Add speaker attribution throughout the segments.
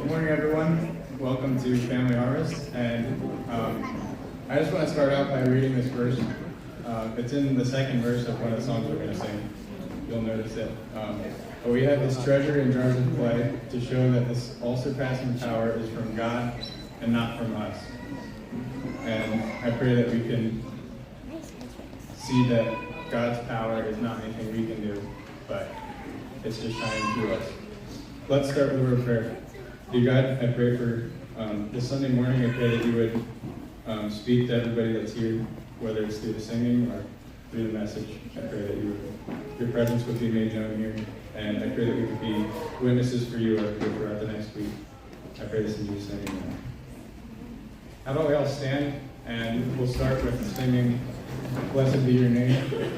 Speaker 1: Good morning, everyone. Welcome to Family Harvest. And I just want to start out by reading this verse. It's in the second verse of one of the songs we're going to sing. You'll notice it. But we have this treasure in jars of clay to show that this all-surpassing power is from God and not from us. And I pray that we can see that God's power is not anything we can do, but it's just shining through us. Let's start with a word of prayer. Dear God, I pray for this Sunday morning. I pray that you would speak to everybody that's here, whether it's through the singing or through the message. I pray that your presence would be made known here, and I pray that we could be witnesses for you throughout the next week. I pray this in Jesus' name. Amen. How about we all stand, and we'll start with singing "Blessed Be Your Name."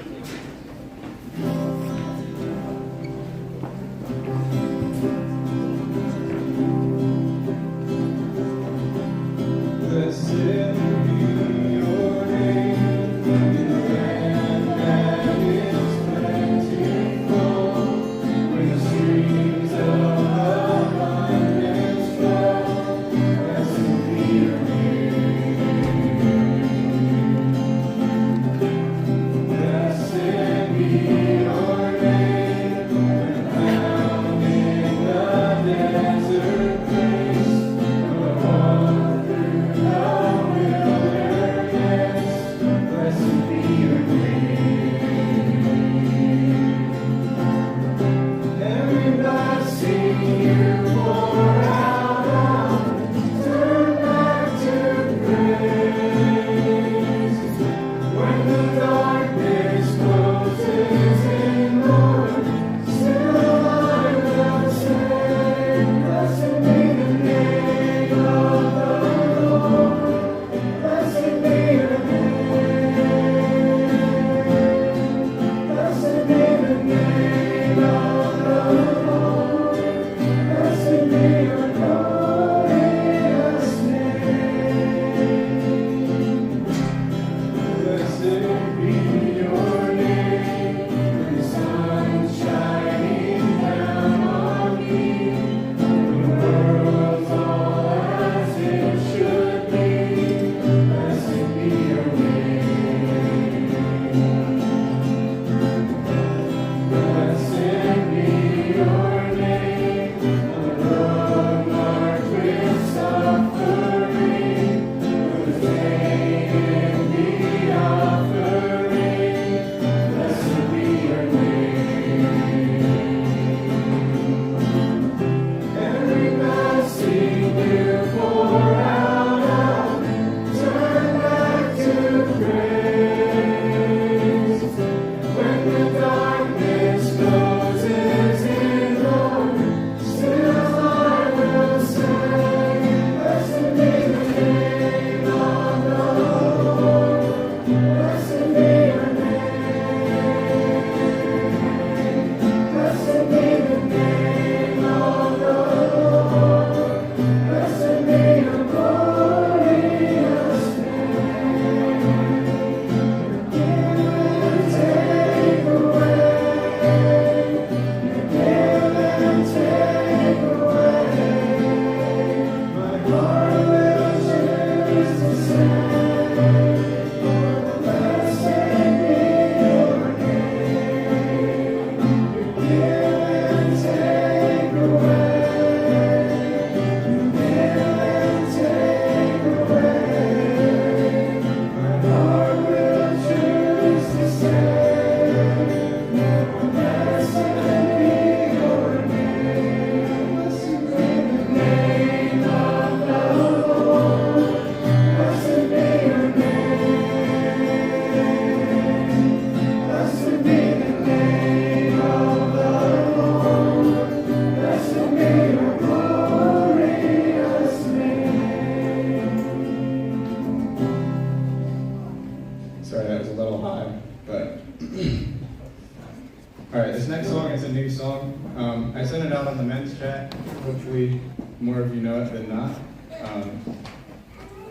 Speaker 1: Hopefully more of you know it than not,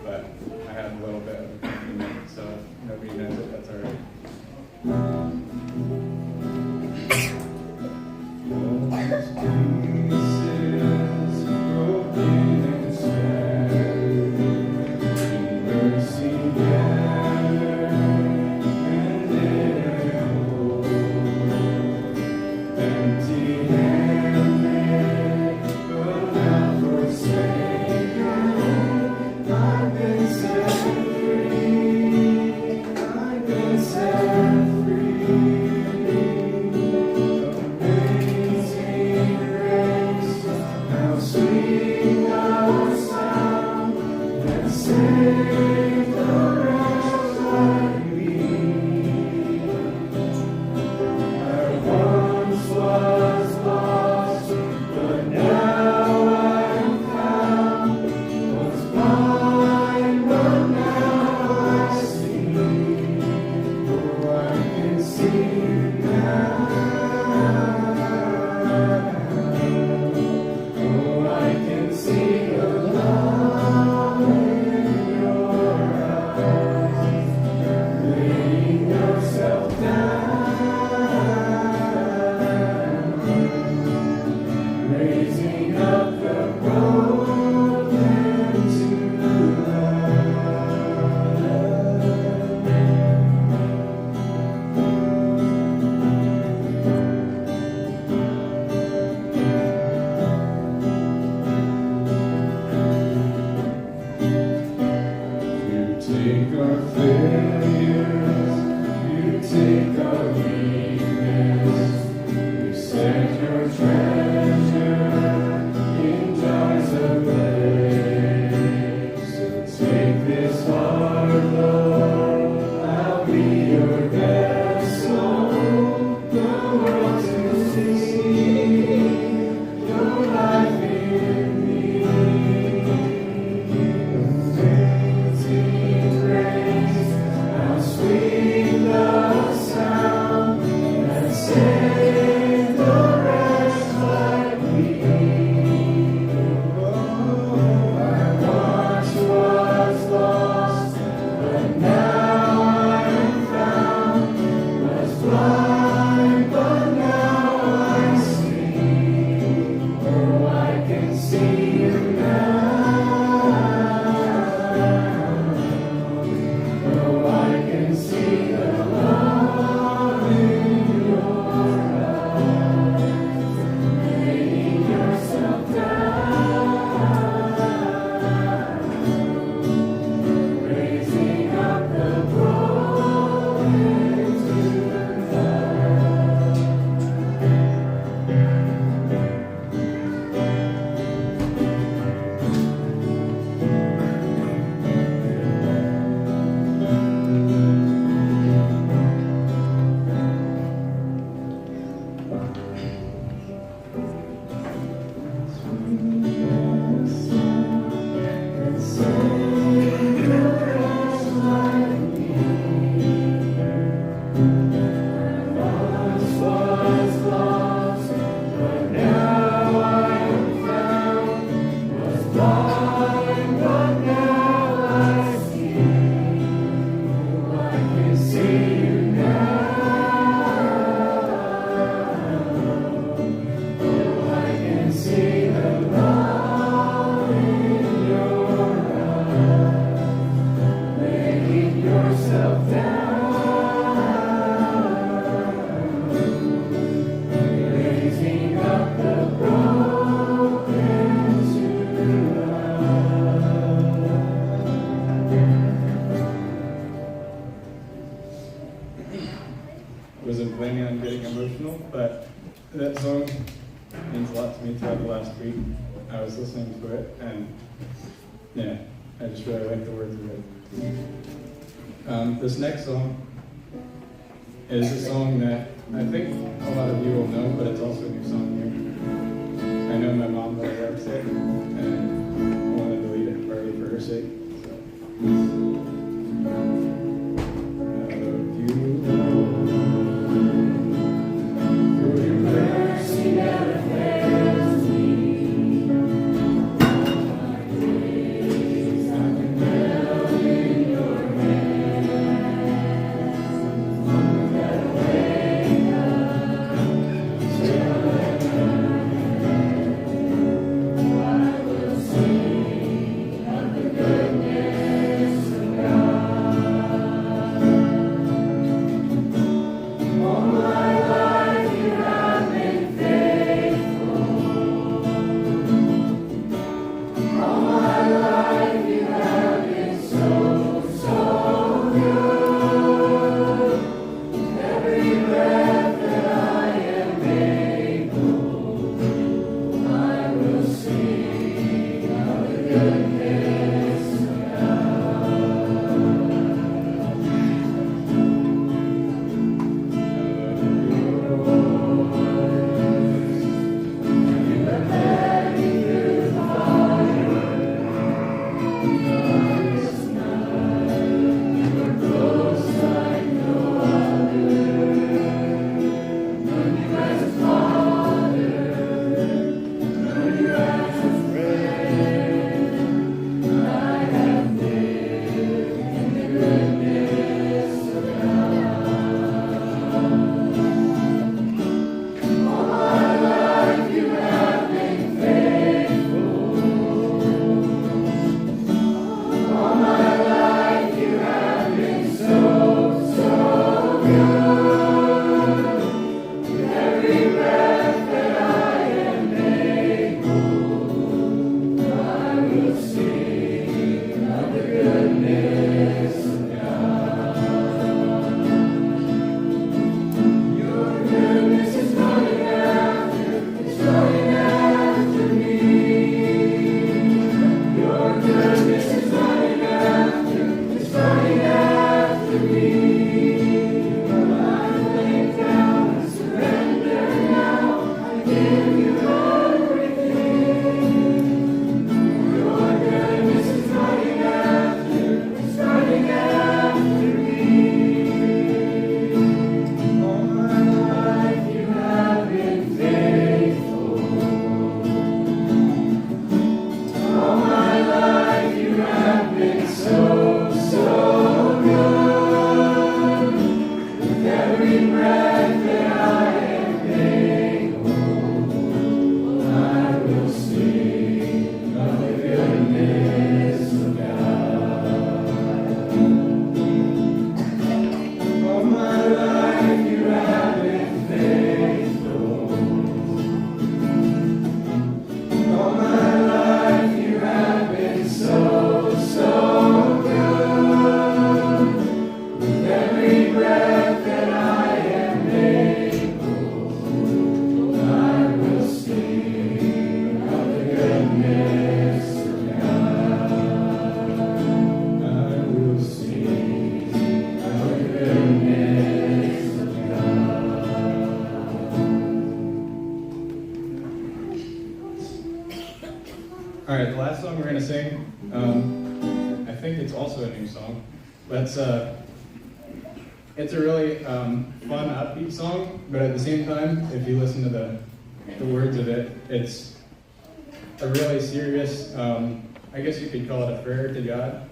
Speaker 1: but I have a little bit of a compliment, so if nobody knows it, that's all right. All these things broken Wasn't planning on getting emotional, but that song means a lot to me throughout the last week. I was listening to it, and yeah, I just really like the words of it. This next song is a song that I think a lot of you will know, but it's also a new song here. I know my mom really likes it, and I wanted to lead it partly for her sake. All right, the last song we're going to sing, I think it's also a new song, but it's a really fun, upbeat song, but at the same time, if you listen to the words of it, it's a really serious, I guess you could call it a prayer to God,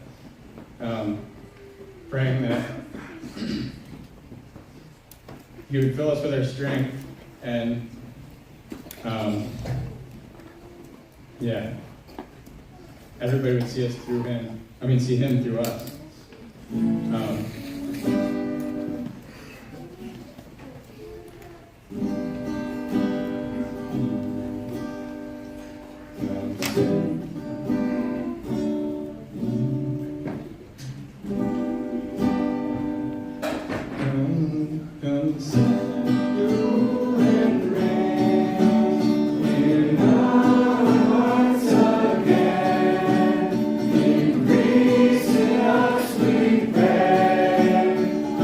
Speaker 1: praying that He would fill us with our strength and, everybody would see us through Him. See Him through us. Come, send you and rain in our hearts again. Increase in us, we pray.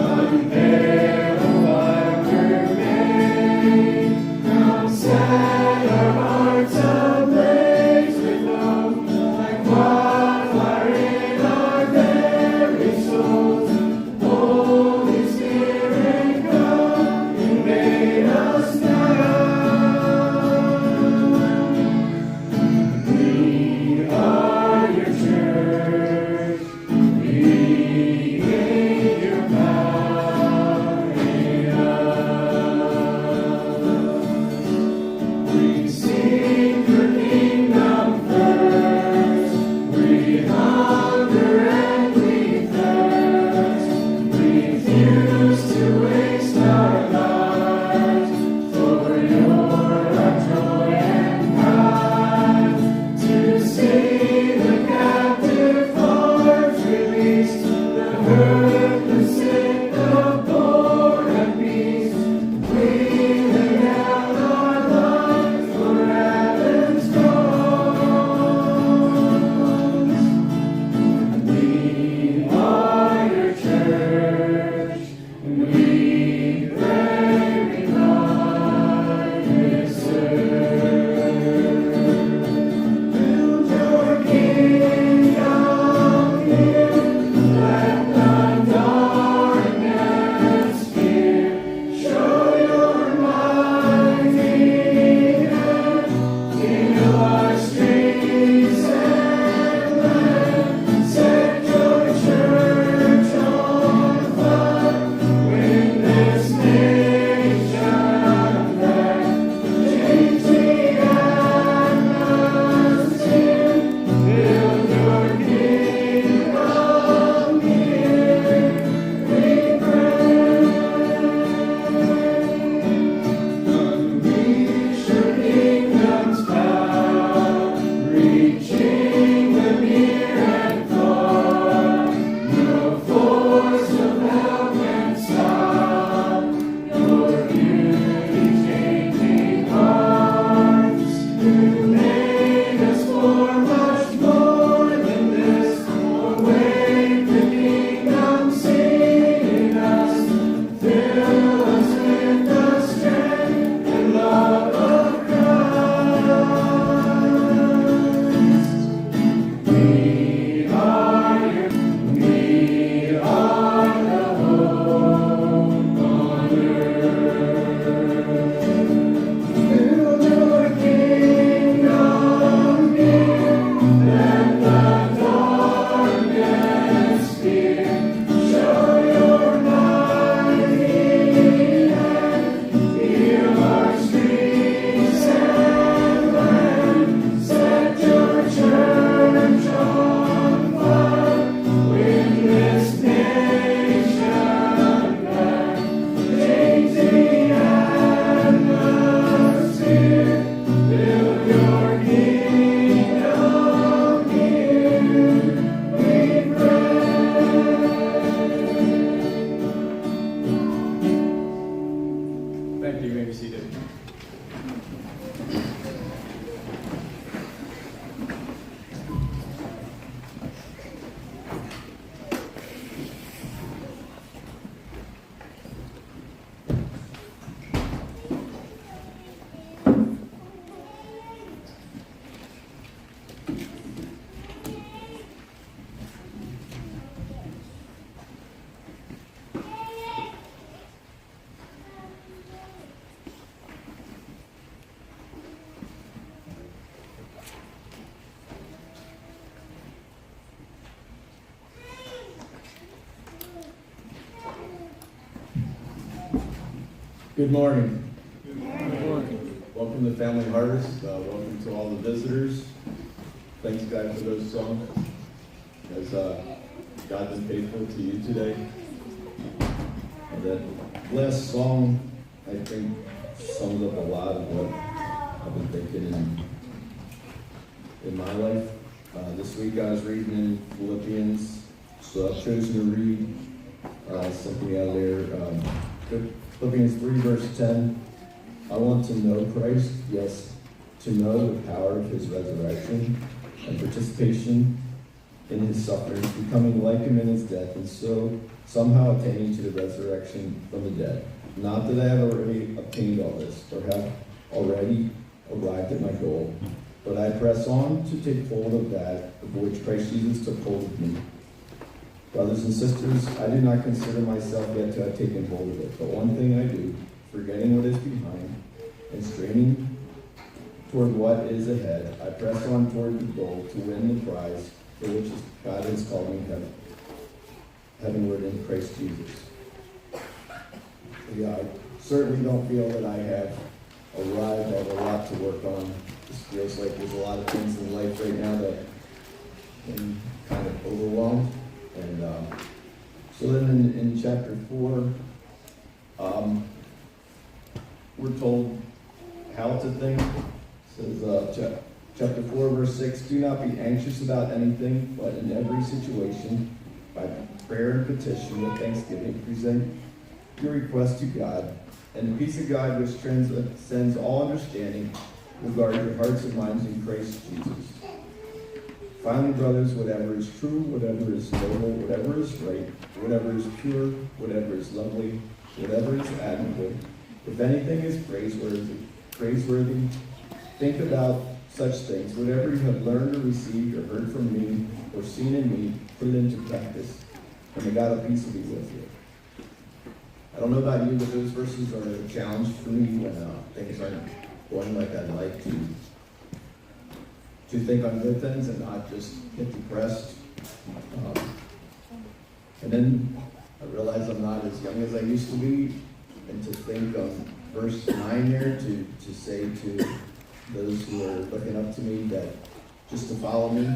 Speaker 1: Good morning.
Speaker 2: Good morning.
Speaker 3: Welcome to Family Harvest. Welcome to all the visitors. Thanks, God, for those songs. Has God been faithful to you today? That last song, I think, sums up a lot of what I've been thinking in my life. This week I was reading in Philippians, so I've chosen to read something out of there. Philippians 3, verse 10. I want to know Christ, yes, to know the power of his resurrection and participation in his sufferings, becoming like him in his death, and so somehow attaining to the resurrection from the dead. Not that I have already obtained all this, or have already arrived at my goal, but I press on to take hold of that of which Christ Jesus took hold of me. Brothers and sisters, I do not consider myself yet to have taken hold of it, but one thing I do, forgetting what is behind and straining toward what is ahead, I press on toward the goal to win the prize for which God has called me heavenward in Christ Jesus. Yeah, I certainly don't feel that I have arrived. I have a lot to work on. It just feels like there's a lot of things in life right now that I'm kind of overwhelmed. And so then in chapter 4, we're told how to think. It says, chapter 4, verse 6, do not be anxious about anything, but in every situation, by prayer and petition with thanksgiving, present your request to God, and the peace of God, which transcends all understanding, will guard your hearts and minds in Christ Jesus. Finally, brothers, whatever is true, whatever is noble, whatever is right, whatever is pure, whatever is lovely, whatever is admirable, if anything is praiseworthy, think about such things. Whatever you have learned or received or heard from me or seen in me, put it into practice, and the God of peace will be with you. I don't know about you, but those verses are a challenge for me when things aren't going like I'd like to think on good things and not just get depressed. And then I realize I'm not as young as I used to be, and to think of verse 9 there, to say to those who are looking up to me that just to follow me,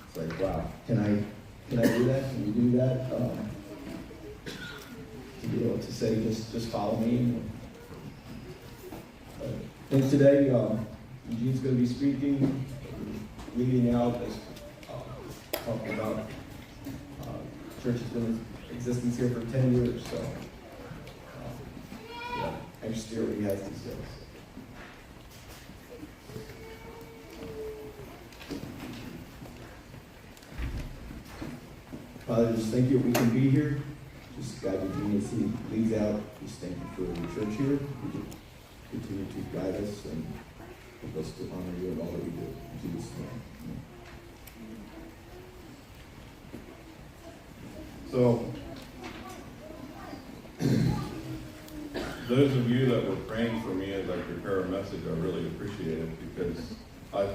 Speaker 3: it's like, wow, can I do that? Can you do that? To be able to say, just follow me. I think today, Eugene's going to be speaking, leading out, talking about church has been in existence here for 10 years, so yeah, anxious to hear what he has to say. Father, just thank you that we can be here. Just guide Eugene as he leads out. Just thank you for the church here. Would you continue to guide us and help us to honor you in all that we do. In Jesus' name.
Speaker 2: So, those of you that were praying for me as I prepare a message, I really appreciate it, because I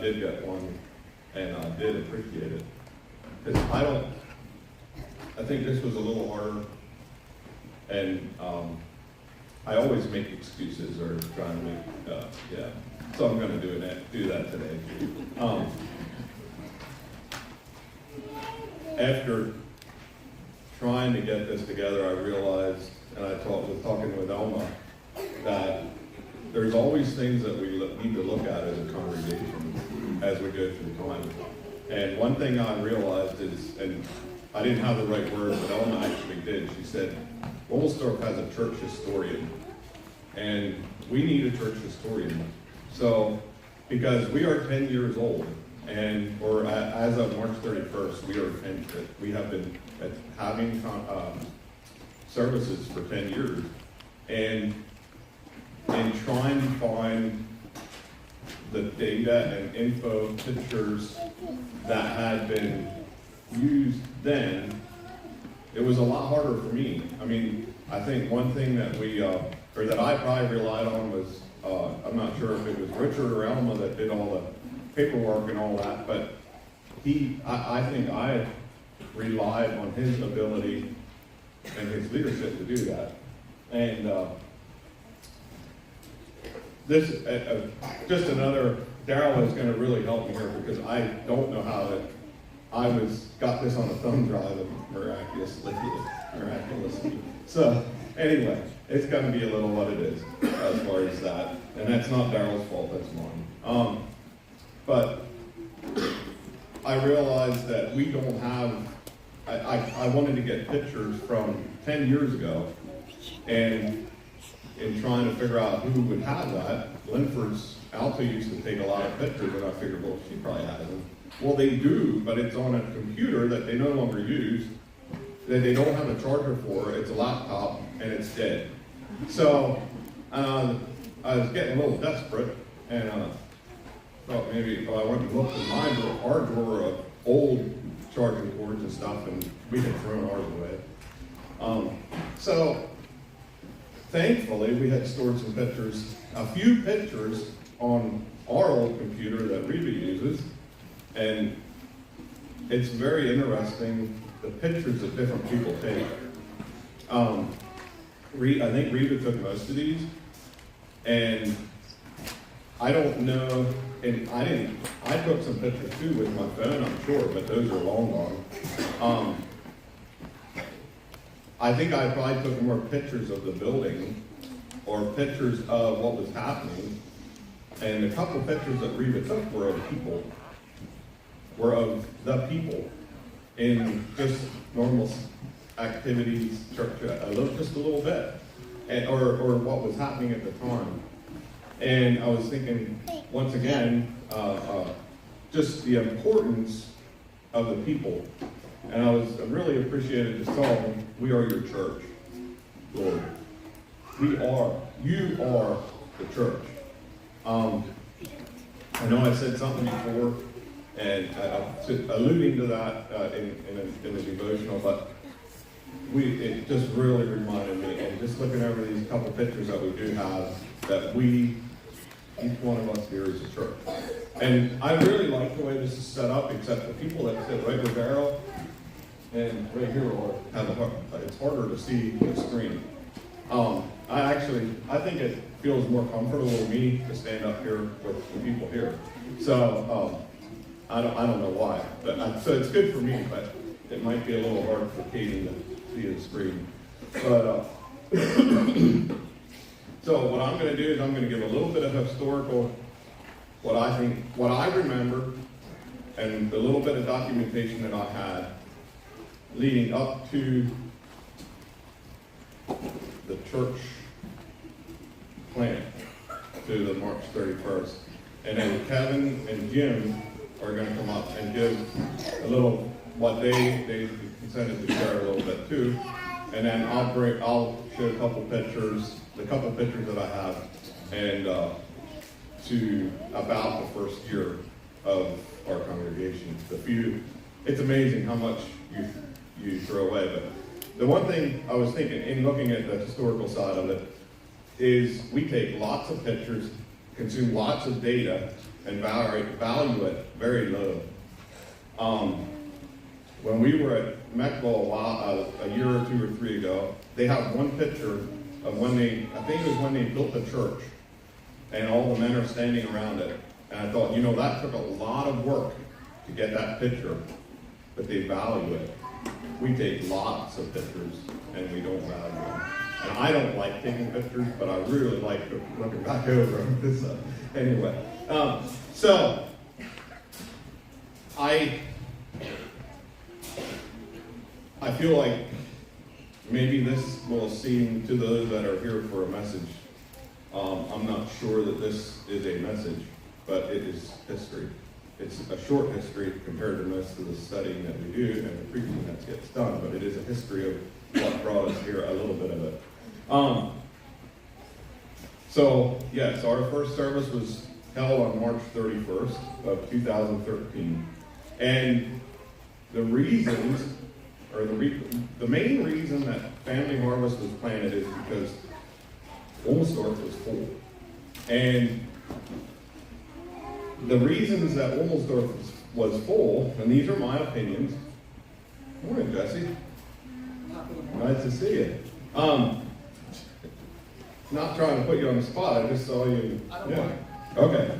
Speaker 2: did get one, and I did appreciate it. Because I think this was a little harder, and I always make excuses or try to make, so I'm going to do that today. After trying to get this together, I realized, and I was talking with Elma, that there's always things that we need to look at as a congregation as we go through time. And one thing I realized is, and I didn't have the right word, but Elma actually did. She said, Woolsdorf has a church historian, and we need a church historian. So, because we are 10 years old, or as of March 31st, we have been having services for 10 years, and in trying to find the data and info pictures that had been used then, it was a lot harder for me. I mean, I think one thing that that I probably relied on was, I'm not sure if it was Richard or Elma that did all the paperwork and all that, but I think I relied on his ability and his leadership to do that. And this, just another, Daryl is gonna really help me here because I don't know how to, got this on a thumb drive and miraculously. So, anyway, it's gonna be a little what it is as far as that. And that's not Daryl's fault, that's mine. But I realized that we don't have, I wanted to get pictures from 10 years ago, and in trying to figure out who would have that, Linford's Alta used to take a lot of pictures, and I figured, well, she probably has them. Well, they do, but it's on a computer that they no longer use, that they don't have a charger for. It's a laptop, and it's dead. So I was getting a little desperate, and thought maybe if I went to look in our drawer of old charging cords and stuff, and we had thrown ours away. So thankfully, we had stored some pictures, a few pictures on our old computer that Reba uses, and it's very interesting, the pictures that different people take. I think Reba took most of these, and I don't know, and I took some pictures too with my phone, I'm sure, but those are long gone. I think I probably took more pictures of the building or pictures of what was happening. And a couple of pictures that Reba took were of people, in just normal activities, church, just a little bit, and, or what was happening at the time. And I was thinking, once again, just the importance of the people. And I really appreciated the song, "We Are Your Church," Lord. You are the church. I know I said something before, and alluding to that in the devotional, but it just really reminded me, and just looking over these couple pictures that we do have, that each one of us here is a church. And I really like the way this is set up, except the people that sit right with Daryl and right here it's harder to see the screen. I think it feels more comfortable to me to stand up here with the people here. So I don't know why, but so it's good for me, but it might be a little hard for Katie to see the screen. But so what I'm going to do is I'm going to give a little bit of historical, what I remember, and the little bit of documentation that I had leading up to the church plant, to the March 31st. And then Kevin and Jim are going to come up and give a little, what they consented to share a little bit too. And then I'll show a couple pictures, the couple pictures that I have, and about the first year of our congregation. It's amazing how much you throw away. But the one thing I was thinking, in looking at the historical side of it, is we take lots of pictures, consume lots of data, and value it very low. When we were at Mechville a year or two or three ago, they have one picture of when they built the church, and all the men are standing around it. And I thought, that took a lot of work to get that picture, but they value it. We take lots of pictures, and we don't value them. And I don't like taking pictures, but I really like looking back over them. So, anyway, so I feel like maybe this will seem to those that are here for a message. I'm not sure that this is a message, but it is history. It's a short history compared to most of the studying that we do and the preaching that gets done, but it is a history of what brought us here, a little bit of it. So, yes, our first service was held on March 31st of 2013. And the reasons, or the main reason that Family Harvest was planted is because Wilmersdorf was full. And the reasons that Wilmersdorf was full, and these are my opinions. Morning, Jesse. Nice to see you. not trying to put you on the spot, I just saw you.
Speaker 4: I don't
Speaker 2: Yeah.
Speaker 4: mind.
Speaker 2: Okay.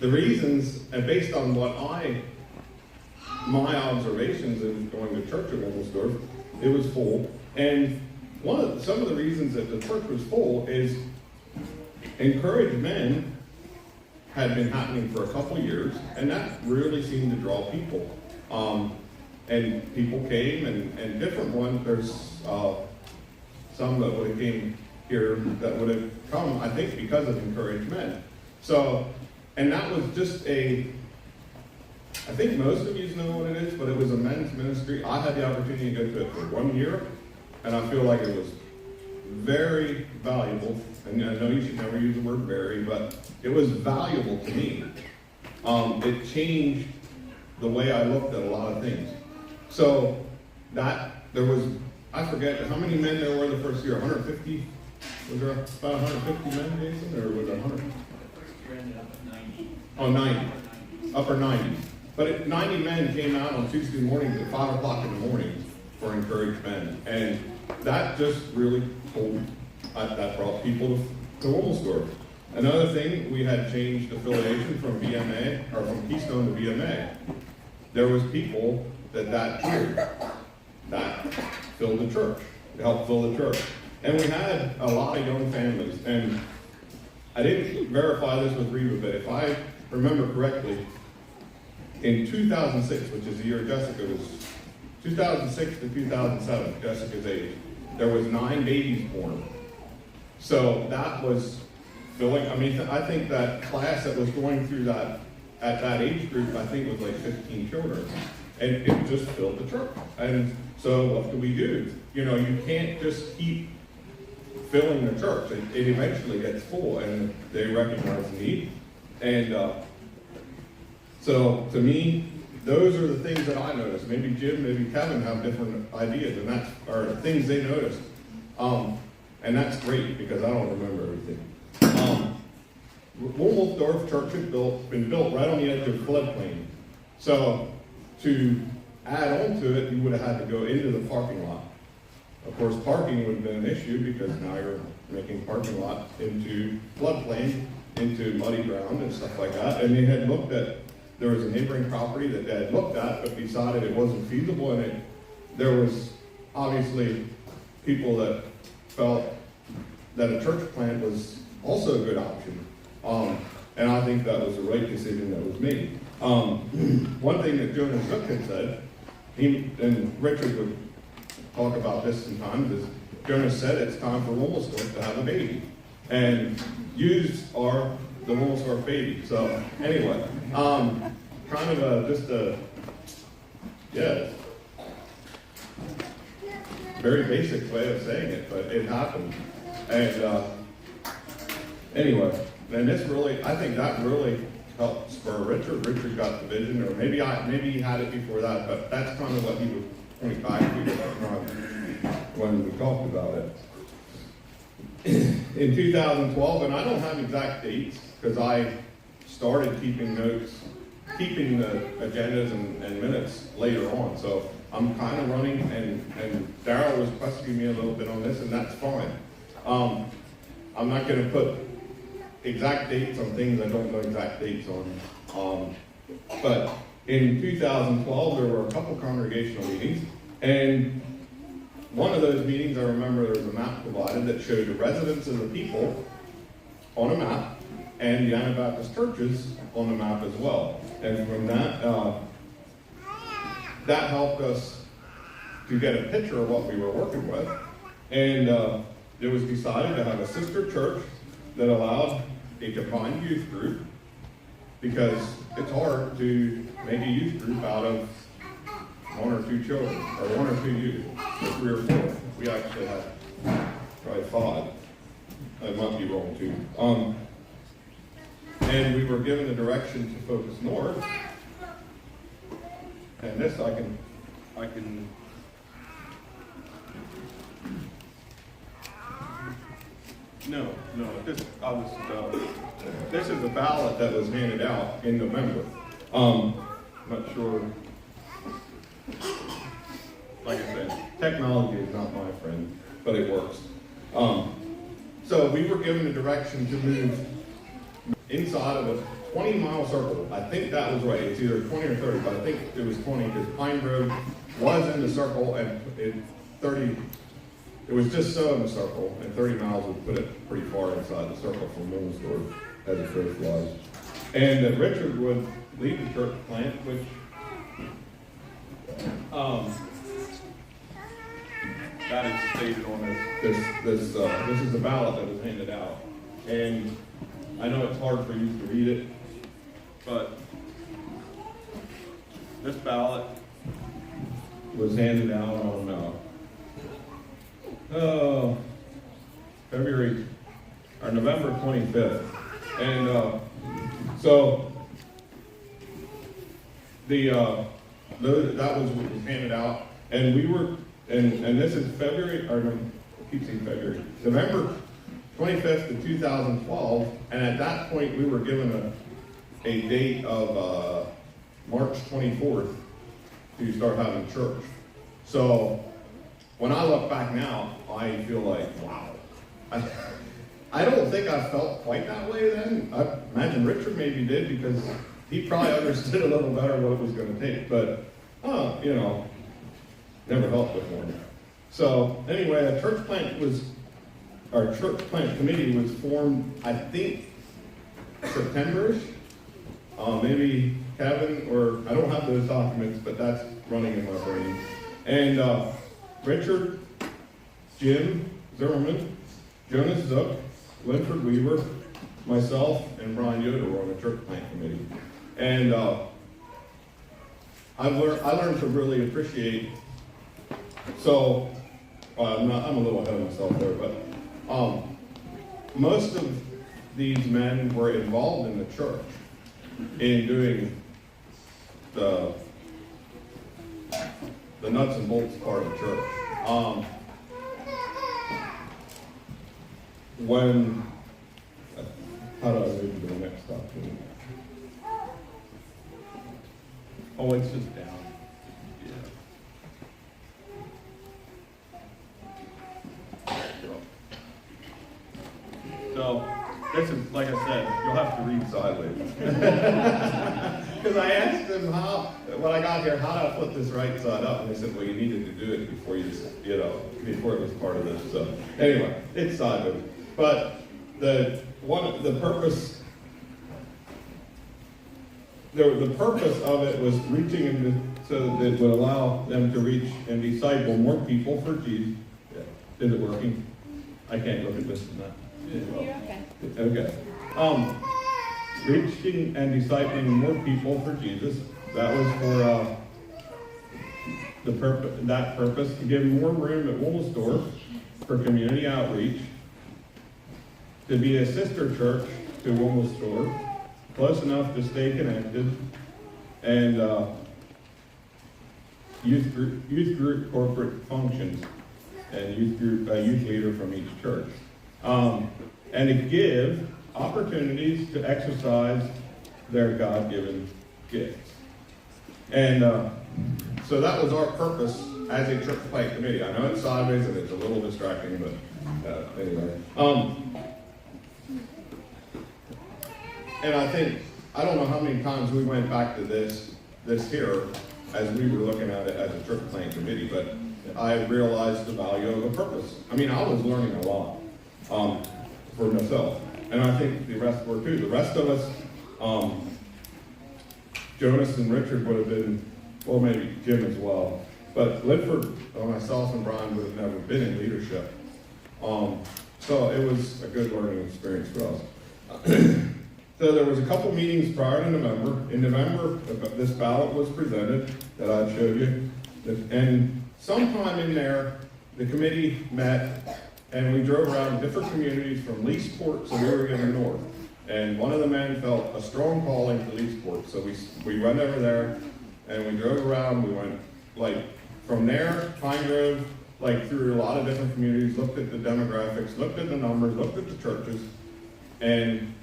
Speaker 2: The reasons, and based on my observations in going to church at Wilmersdorf, it was full. And some of the reasons that the church was full is Encouraged Men had been happening for a couple years, and that really seemed to draw people. And people came, and different ones. There's some that would have came here that would have come, I think, because of Encouraged Men. So, and that was just I think most of you know what it is, but it was a men's ministry. I had the opportunity to go to it for 1 year, and I feel like it was very valuable. And I know you should never use the word very, but it was valuable to me. It changed the way I looked at a lot of things. So I forget how many men there were the first year, 150? Was there about 150 men, Jason, or was it 100? Oh, 90. Upper 90. But 90 men came out on Tuesday mornings at 5 o'clock in the morning for Encouraged Men. And that just really that brought people to Wilmersdorf. Another thing, we had changed affiliation from BMA, or from Keystone to BMA. There was people that year that filled the church, helped fill the church. And we had a lot of young families. And I didn't verify this with Reba, but if I remember correctly, in 2006, which is the year Jessica was, 2006 to 2007, Jessica's age, there was 9 babies born. So that was filling, I think that class that was going through that, at that age group, I think was like 15 children. And it just filled the church. And so what do we do? You can't just keep filling the church. It eventually gets full, and they recognize the need. And so to me, those are the things that I noticed. Maybe Jim, maybe Kevin have different ideas, and that's are things they noticed. And that's great because I don't remember everything. Wilmersdorf Church had been built right on the edge of the floodplain. So to add on to it, you would have had to go into the parking lot. Of course, parking would have been an issue because now you're making parking lot into floodplain, into muddy ground and stuff like that. And they had looked at, there was a neighboring property that they had looked at, but decided it wasn't feasible, and there was obviously people that felt that a church plant was also a good option. And I think that was the right decision that was made. One thing that Jonas Zook had said, and Richard would talk about this sometimes, is Jonas said it's time for Wilmersdorf to have a baby. And use the Wilmersdorf baby. So anyway, kind of very basic way of saying it, but it happened. And anyway, and this really, I think that really helped spur Richard. Richard got the vision, or maybe he had it before that, but that's kind of what he would point back to when we talked about it. In 2012, and I don't have exact dates because I started keeping the agendas and minutes later on. So I'm kind of running, and Darryl was questioning me a little bit on this, and that's fine. I'm not going to put exact dates on things I don't know exact dates on. But in 2012, there were a couple congregational meetings, and one of those meetings, I remember there was a map provided that showed the residents of the people on a map, and the Anabaptist churches on the map as well. And from that, that helped us to get a picture of what we were working with. And it was decided to have a sister church that allowed a combined youth group, because it's hard to make a youth group out of 1 or 2 children, or 1 or 2 youth, or 3 or 4. We actually had probably 5. I might be wrong too. And we were given the direction to focus north. And this I can. No, this is a ballot that was handed out in November. I'm not sure. like I said, technology is not my friend, but it works. So we were given the direction to move inside of a 20-mile circle. I think that was right. It's either 20 or 30, but I think it was 20 because Pine Grove was in the circle and it was just so in the circle, and 30 miles would put it pretty far inside the circle from Williamsburg as the crow flies. And Richard would lead the church plant, which that is stated on this is the ballot that was handed out. And I know it's hard for you to read it, but this ballot was handed out on November 25th. And so that was what was handed out, and we were, and this is February, or no, I keep saying February, November 25th of 2012, and at that point we were given a date of March 24th to start having church. So when I look back now, I feel like, wow. I don't think I felt quite that way then. I imagine Richard maybe did, because he probably understood a little better what it was going to take, but, never helped before. So anyway, our church plant committee was formed, I think, September-ish. Maybe Kevin, or I don't have those documents, but that's running in my brain. And Richard, Jim Zimmerman, Jonas Zook, Linford Weaver, myself, and Brian Yoder were on the church plant committee. And I learned to really appreciate, so I'm a little ahead of myself there, but most of these men were involved in the church in doing the nuts and bolts part of the church. How do I move to the next document? Oh, it's just down. So, this is, like I said, you'll have to read sideways. Because I asked them when I got here, how do I flip this right side up? And they said, well, you needed to do it before before it was part of this. So, anyway, it's sideways. But the purpose of it was reaching them so that it would allow them to reach and disciple more people for Jesus. Yeah. Is it working? I can't look at this and that.
Speaker 4: You're okay.
Speaker 2: Okay. Reaching and discipling more people for Jesus. That was for that purpose, to give more room at Wilmersdorf for community outreach, to be a sister church to Wilmersdorf, close enough to stay connected, and youth group corporate functions, and youth leader from each church. And to give opportunities to exercise their God-given gifts. And so that was our purpose as a church plant committee. I know it's sideways and it's a little distracting, but anyway. And I don't know how many times we went back to this here as we were looking at it as a church plant committee, but I realized the value of a purpose. I mean, I was learning a lot for myself, and I think the rest were too. The rest of us, Jonas and Richard would have been, well, maybe Jim as well, but Linford, myself and Brian would have never been in leadership. So it was a good learning experience for us. So there was a couple meetings prior to November. In November, this ballot was presented that I showed you. And sometime in there, the committee met and we drove around different communities from Leesport to Oregon North. And one of the men felt a strong calling to Leesport. So we went over there and we drove around. We went from there, Pine Grove, through a lot of different communities, looked at the demographics, looked at the numbers, looked at the churches. And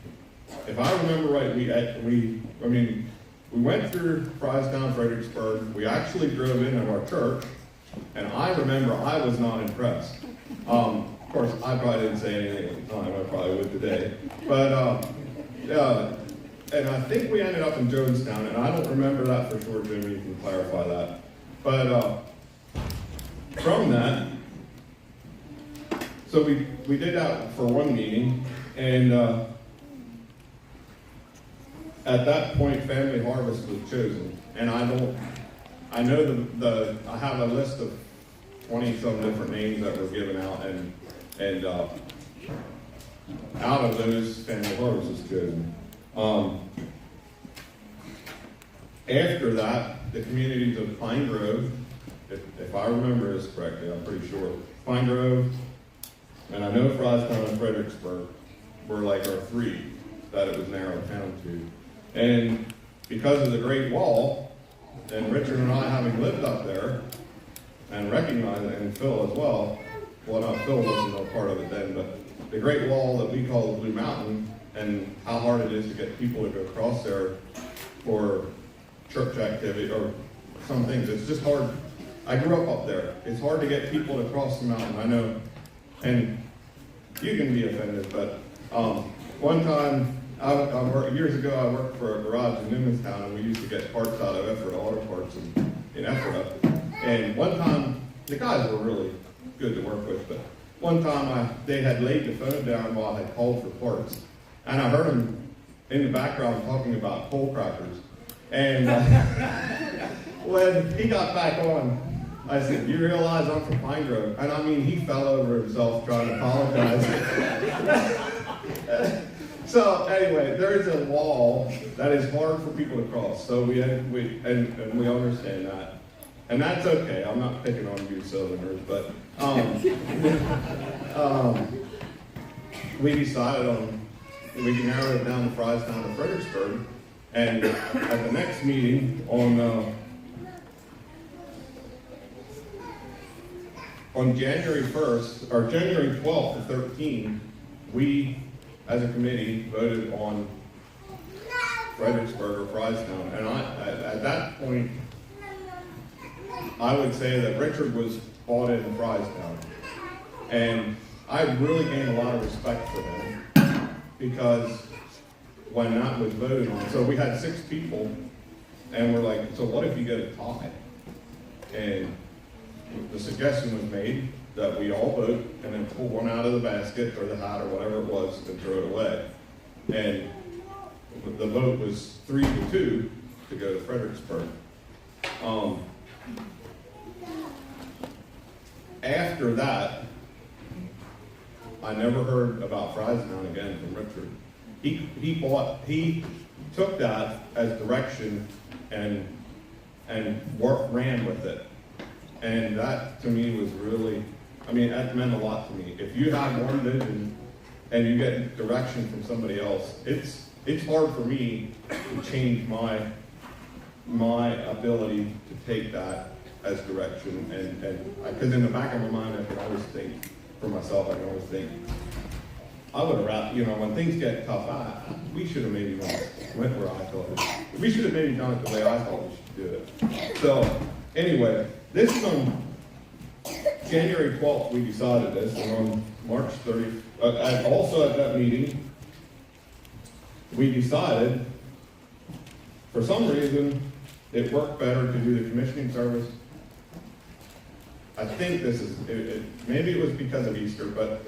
Speaker 2: if I remember right, we went through Fryestown, Fredericksburg. We actually drove into our church, And I remember I was not impressed. Of course, I probably didn't say anything at the time. I probably would today. But, and I think we ended up in Jonestown, and I don't remember that for sure, Jimmy, you can clarify that. But from that, so we did that for one meeting, and at that point, Family Harvest was chosen. And I know I have a list of 20-some different names that were given out, and out of those, Family Harvest was chosen. After that, the communities of Pine Grove, if I remember this correctly, I'm pretty sure, Pine Grove, and I know Fryestown and Fredericksburg were like our three that it was narrowed down to. And because of the Great Wall, and Richard and I having lived up there, and recognizing it, and Phil as well, Phil wasn't no part of it then, but the Great Wall that we call the Blue Mountain, and how hard it is to get people to go across there for church activity or some things. It's just hard. I grew up there. It's hard to get people to cross the mountain, I know. And you can be offended, but one time, years ago, I worked for a garage in Newmanstown, and we used to get parts out of Ephrata Auto Parts in Ephrata. And one time, the guys were really good to work with, but one time they had laid the phone down while I had called for parts. And I heard him in the background talking about coal crackers. And when he got back on, I said, "You realize I'm from Pine Grove?" And I mean, he fell over himself trying to apologize. So anyway, there is a wall that is hard for people to cross. So we understand that. And that's okay. I'm not picking on you Southerners, but we decided we narrowed it down to Fryestown and Fredericksburg. And at the next meeting on January 1st, or January 12th to 13, we, as a committee, voted on Fredericksburg or Fryestown. And at that point, I would say that Richard was bought into Fryestown. And I really gained a lot of respect for him, because when that was voted on, so we had 6 people, and we're like, so what if you get a tie? And the suggestion was made that we all vote and then pull one out of the basket or the hat or whatever it was and throw it away. And the vote was 3-2 to go to Fredericksburg. After that, I never heard about Fryestown again from Richard. He took that as direction and ran with it. And that, to me, was really, that meant a lot to me. If you have one vision and you get direction from somebody else, it's hard for me to change my ability to take that as direction. And because in the back of my mind, I can always think for myself, I can always think, I would have rather, when things get tough, we should have maybe went where I thought we should have maybe done it the way I thought we should do it. So, anyway, this is on January 12th, we decided this, and on March 30th, also at that meeting, we decided, for some reason, it worked better to do the commissioning service. I think maybe it was because of Easter, but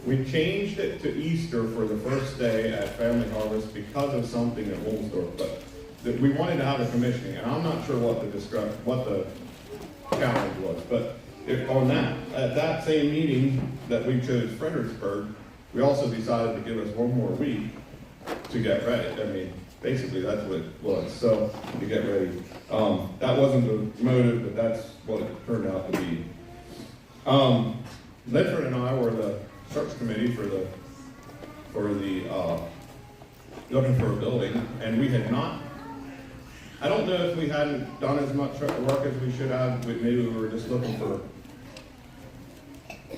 Speaker 2: we changed it to Easter for the first day at Family Harvest because of something at Woolsdorf, but we wanted to have a commissioning, and I'm not sure what the challenge was, but at that same meeting that we chose Fredericksburg, we also decided to give us one more week to get ready. Basically that's what it was, so to get ready. That wasn't the motive, but that's what it turned out to be. Linford and I were the search committee for the looking for a building, and we had not, I don't know if we hadn't done as much work as we should have, but maybe we were just looking for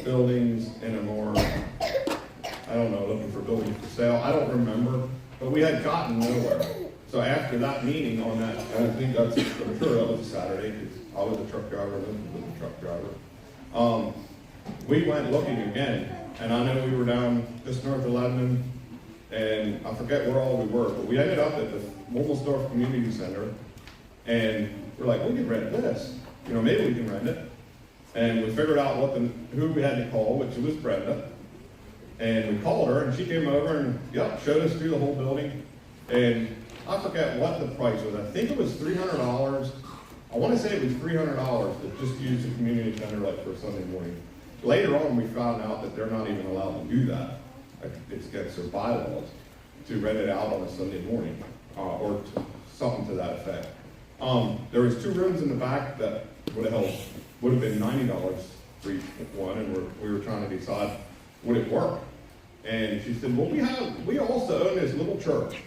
Speaker 2: buildings in a more, looking for buildings for sale. I don't remember, but we had gotten nowhere. So after that meeting on that, and I think I'm sure that was a Saturday, because I was a truck driver, Lincoln was a truck driver. We went looking again, and I know we were down just north of Lebanon, and I forget where all we were, but we ended up at the Wilmsdorf Community Center, and we're like, we can rent this. You know, maybe we can rent it. And we figured out who we had to call, which was Brenda. And we called her, and she came over and, showed us through the whole building. And I forget what the price was. I think it was $300. I want to say it was $300 to just use the community center like for Sunday morning. Later on, we found out that they're not even allowed to do that. It's against their bylaws to rent it out on a Sunday morning, or something to that effect. There was 2 rooms in the back that would have been $90 for each one, and we were trying to decide, would it work? And she said, well, we also own this little church.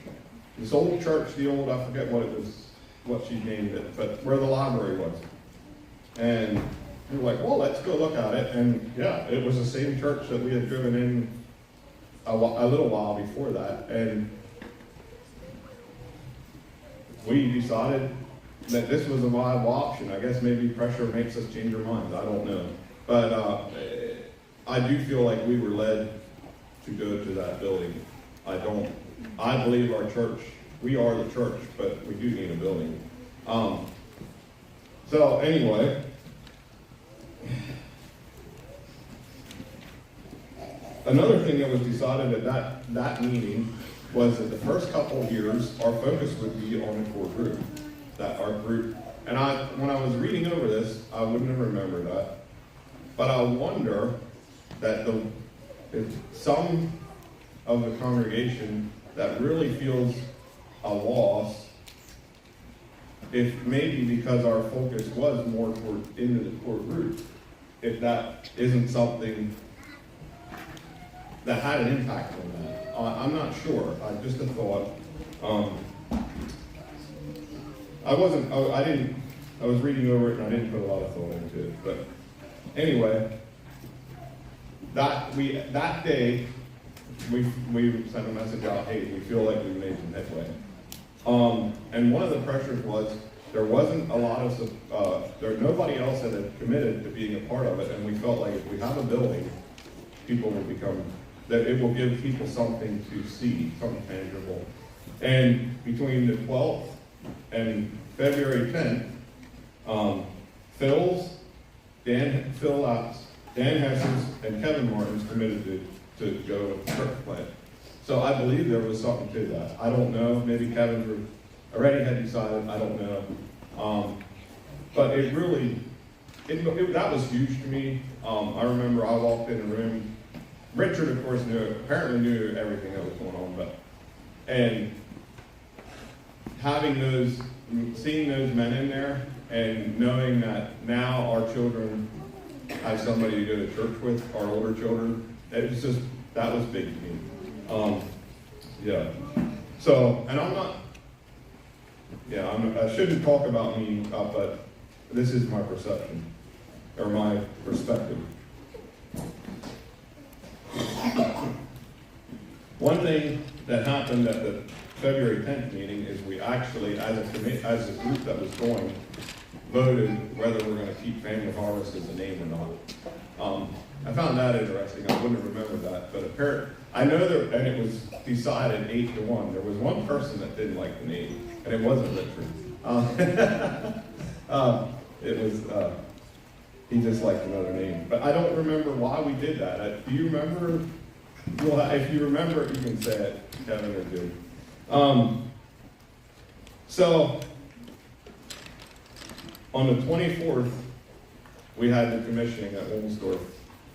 Speaker 2: This old church, I forget what she named it, but where the library was. And we were like, well, let's go look at it. And yeah, it was the same church that we had driven in a little while before that. And we decided that this was a viable option. I guess maybe pressure makes us change our minds. I don't know. But I do feel like we were led to go to that building. I believe our church, we are the church, but we do need a building. So anyway, another thing that was decided at that meeting was that the first couple of years, our focus would be on the core group. That our group, and when I was reading over this, I wouldn't have remembered that. But I wonder that if some of the congregation that really feels a loss, if maybe because our focus was more into the core group, if that isn't something that had an impact on that. I'm not sure. Just a thought. I was reading over it and I didn't put a lot of thought into it. But anyway, that day, we sent a message out, hey, we feel like we've made some headway. And one of the pressures was, there wasn't a lot of, nobody else that had committed to being a part of it, and we felt like if we have a building, people will that it will give people something to see, something tangible. And between the 12th and February 10th, Phil Apps, Dan Hess's, and Kevin Martin's committed to go with the church plant. So I believe there was something to that. I don't know, maybe Kevin already had decided, I don't know. But it really, that was huge to me. I remember I walked in the room, Richard of course apparently knew everything that was going on, and seeing those men in there, and knowing that now our children have somebody to go to church with, our older children, that was big to me. Yeah. So, and I shouldn't talk about me, but this is my perception, or my perspective. One thing that happened at the February 10th meeting is we actually, as a group that was going, voted whether we're going to keep Family Harvest as a name or not. I found that interesting. I wouldn't have remembered that, but apparently, I know that, and it was decided 8-1. There was one person that didn't like the name, and it wasn't Richard. It was, he just liked another name. But I don't remember why we did that. Do you remember? Well, if you remember it, you can say it, Kevin or Jim. So, on the 24th, we had the commissioning at Wilmsdorf.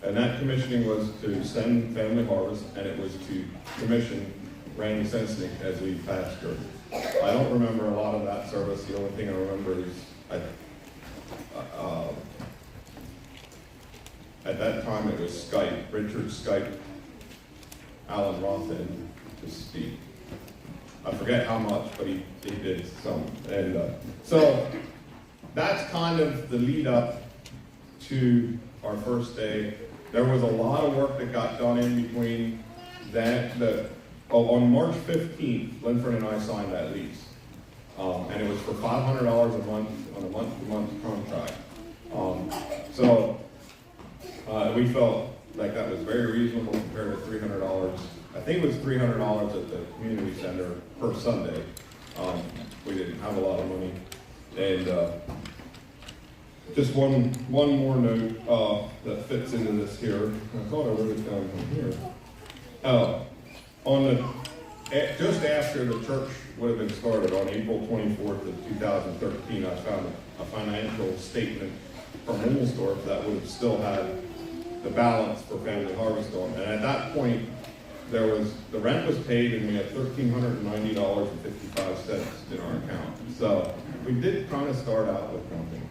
Speaker 2: And that commissioning was to send Family Harvest, and it was to commission Randy Sensnick as lead pastor. I don't remember a lot of that service. The only thing I remember is at that time it was Skype. Richard Skyped Alan Roth in to speak. I forget how much, but he did some. And so that's kind of the lead up to our first day. There was a lot of work that got done in between that. On March 15th, Linford and I signed that lease. And it was for $500 a month on a month-to-month contract. So we felt like that was very reasonable compared to $300. I think it was $300 at the community center per Sunday. We didn't have a lot of money. And just one more note that fits into this here. I thought I wrote it down from here. Just after the church would have been started on April 24th of 2013, I found a financial statement from Hummelsdorf that would have still had the balance for Family Harvest on. And at that point, the rent was paid and we had $1,390.55 in our account. So we did kind of start out with nothing.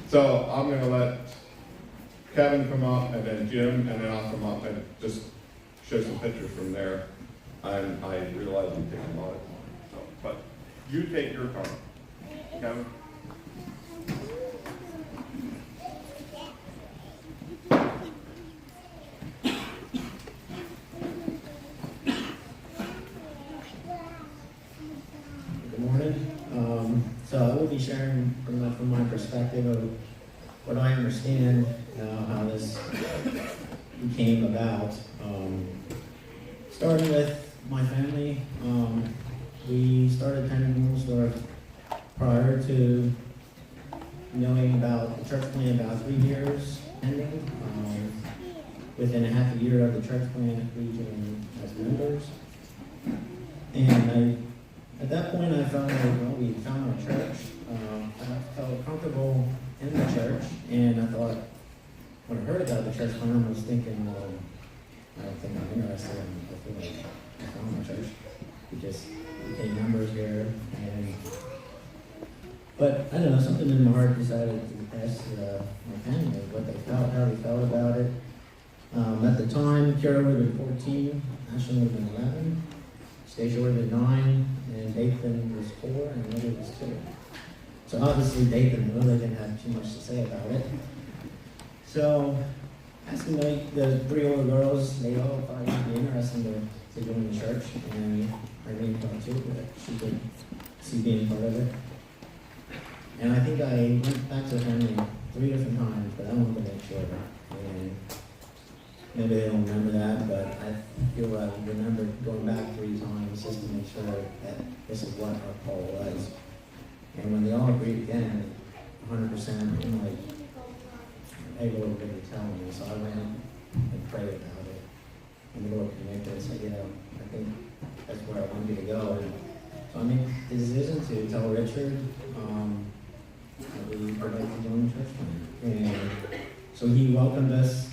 Speaker 2: So I'm going to let Kevin come up and then Jim, and then I'll come up and just show some pictures from there. And I realize we take a lot of time. So, but you take your time, Kevin.
Speaker 5: Good morning. So I will be sharing from my perspective of what I understand how this came about. Starting with my family, we started attending Hummelsdorf prior to knowing about the church plan about 3 years ending. Within a half a year of the church plan, we joined as members. And at that point, I felt like, well, we found our church. I felt comfortable in the church, and I thought, when I heard about the church plan, I was thinking, well, I don't think I'm interested in. I feel like I found my church. We just became members here, but I don't know, something in my heart decided to ask my family what they felt, how they felt about it. At the time, Kira would have been 14, Ashley would have been 11, Stacia would have been 9, and Dathan was 4, and Lily was 2. So obviously Dathan really didn't have too much to say about it. So asking the 3 older girls, they all thought it would be interesting to join the church, and Irene thought too that she could see being part of it. And I think I went back to the family 3 different times, but I wanted to make sure. And maybe they don't remember that, but I feel I remember going back 3 times just to make sure that this is what our call was. And when they all agreed again, 100%, I'm like, hey, Lord, what are you telling me? So I went and prayed about it. And the Lord connected us. I think that's where I wanted you to go. And so I made the decision to tell Richard that we would like to join the church plan. And so he welcomed us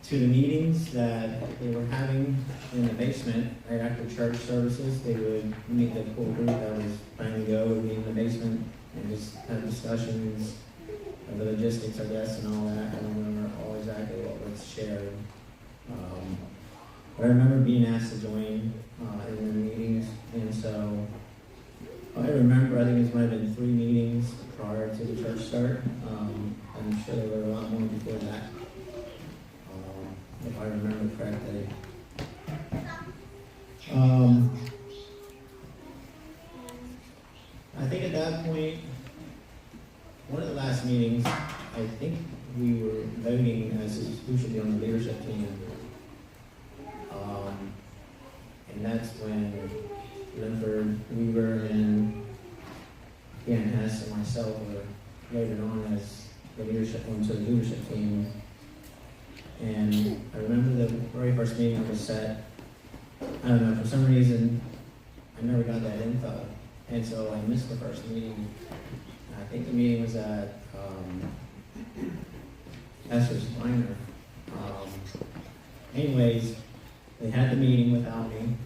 Speaker 5: to the meetings that they were having in the basement right after church services. They would meet the core group that was planning to go would be in the basement and just have discussions of the logistics, I guess, and all that. I don't remember all exactly what was shared. But I remember being asked to join in the meetings, and so I remember, I think it might have been 3 meetings prior to the church start. I'm sure there were a lot more before that. If I remember correctly. I think at that point, one of the last meetings, I think we were voting as to who should be on the leadership team. And that's when Linford, Weaver, and Dan Hess and myself were voted on as the leadership, onto the leadership team. And I remember the very first meeting was set. I don't know, for some reason, I never got that info. And so I missed the first meeting. I think the meeting was at Esther's Diner. Anyways, they had the meeting without me.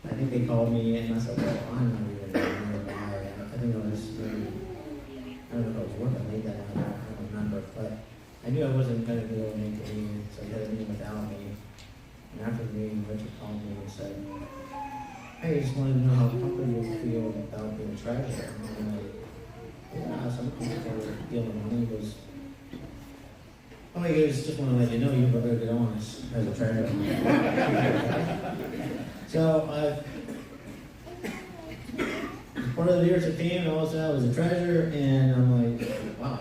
Speaker 5: I think they called me and I said, well, I'm not even remember why. I think I was, I don't know if I was working late that night, I don't remember. But I knew I wasn't going to be able to make the meeting, so they had a meeting without me. And after the meeting, Richard called me and said, hey, I just wanted to know how comfortable you feel about being a treasurer. And I'm like, yeah, so I'm comfortable with dealing with money. He goes, oh, he goes, just want to let you know you're very good on as a treasurer. So part of the leadership team, and also I was a treasurer, and I'm like, wow,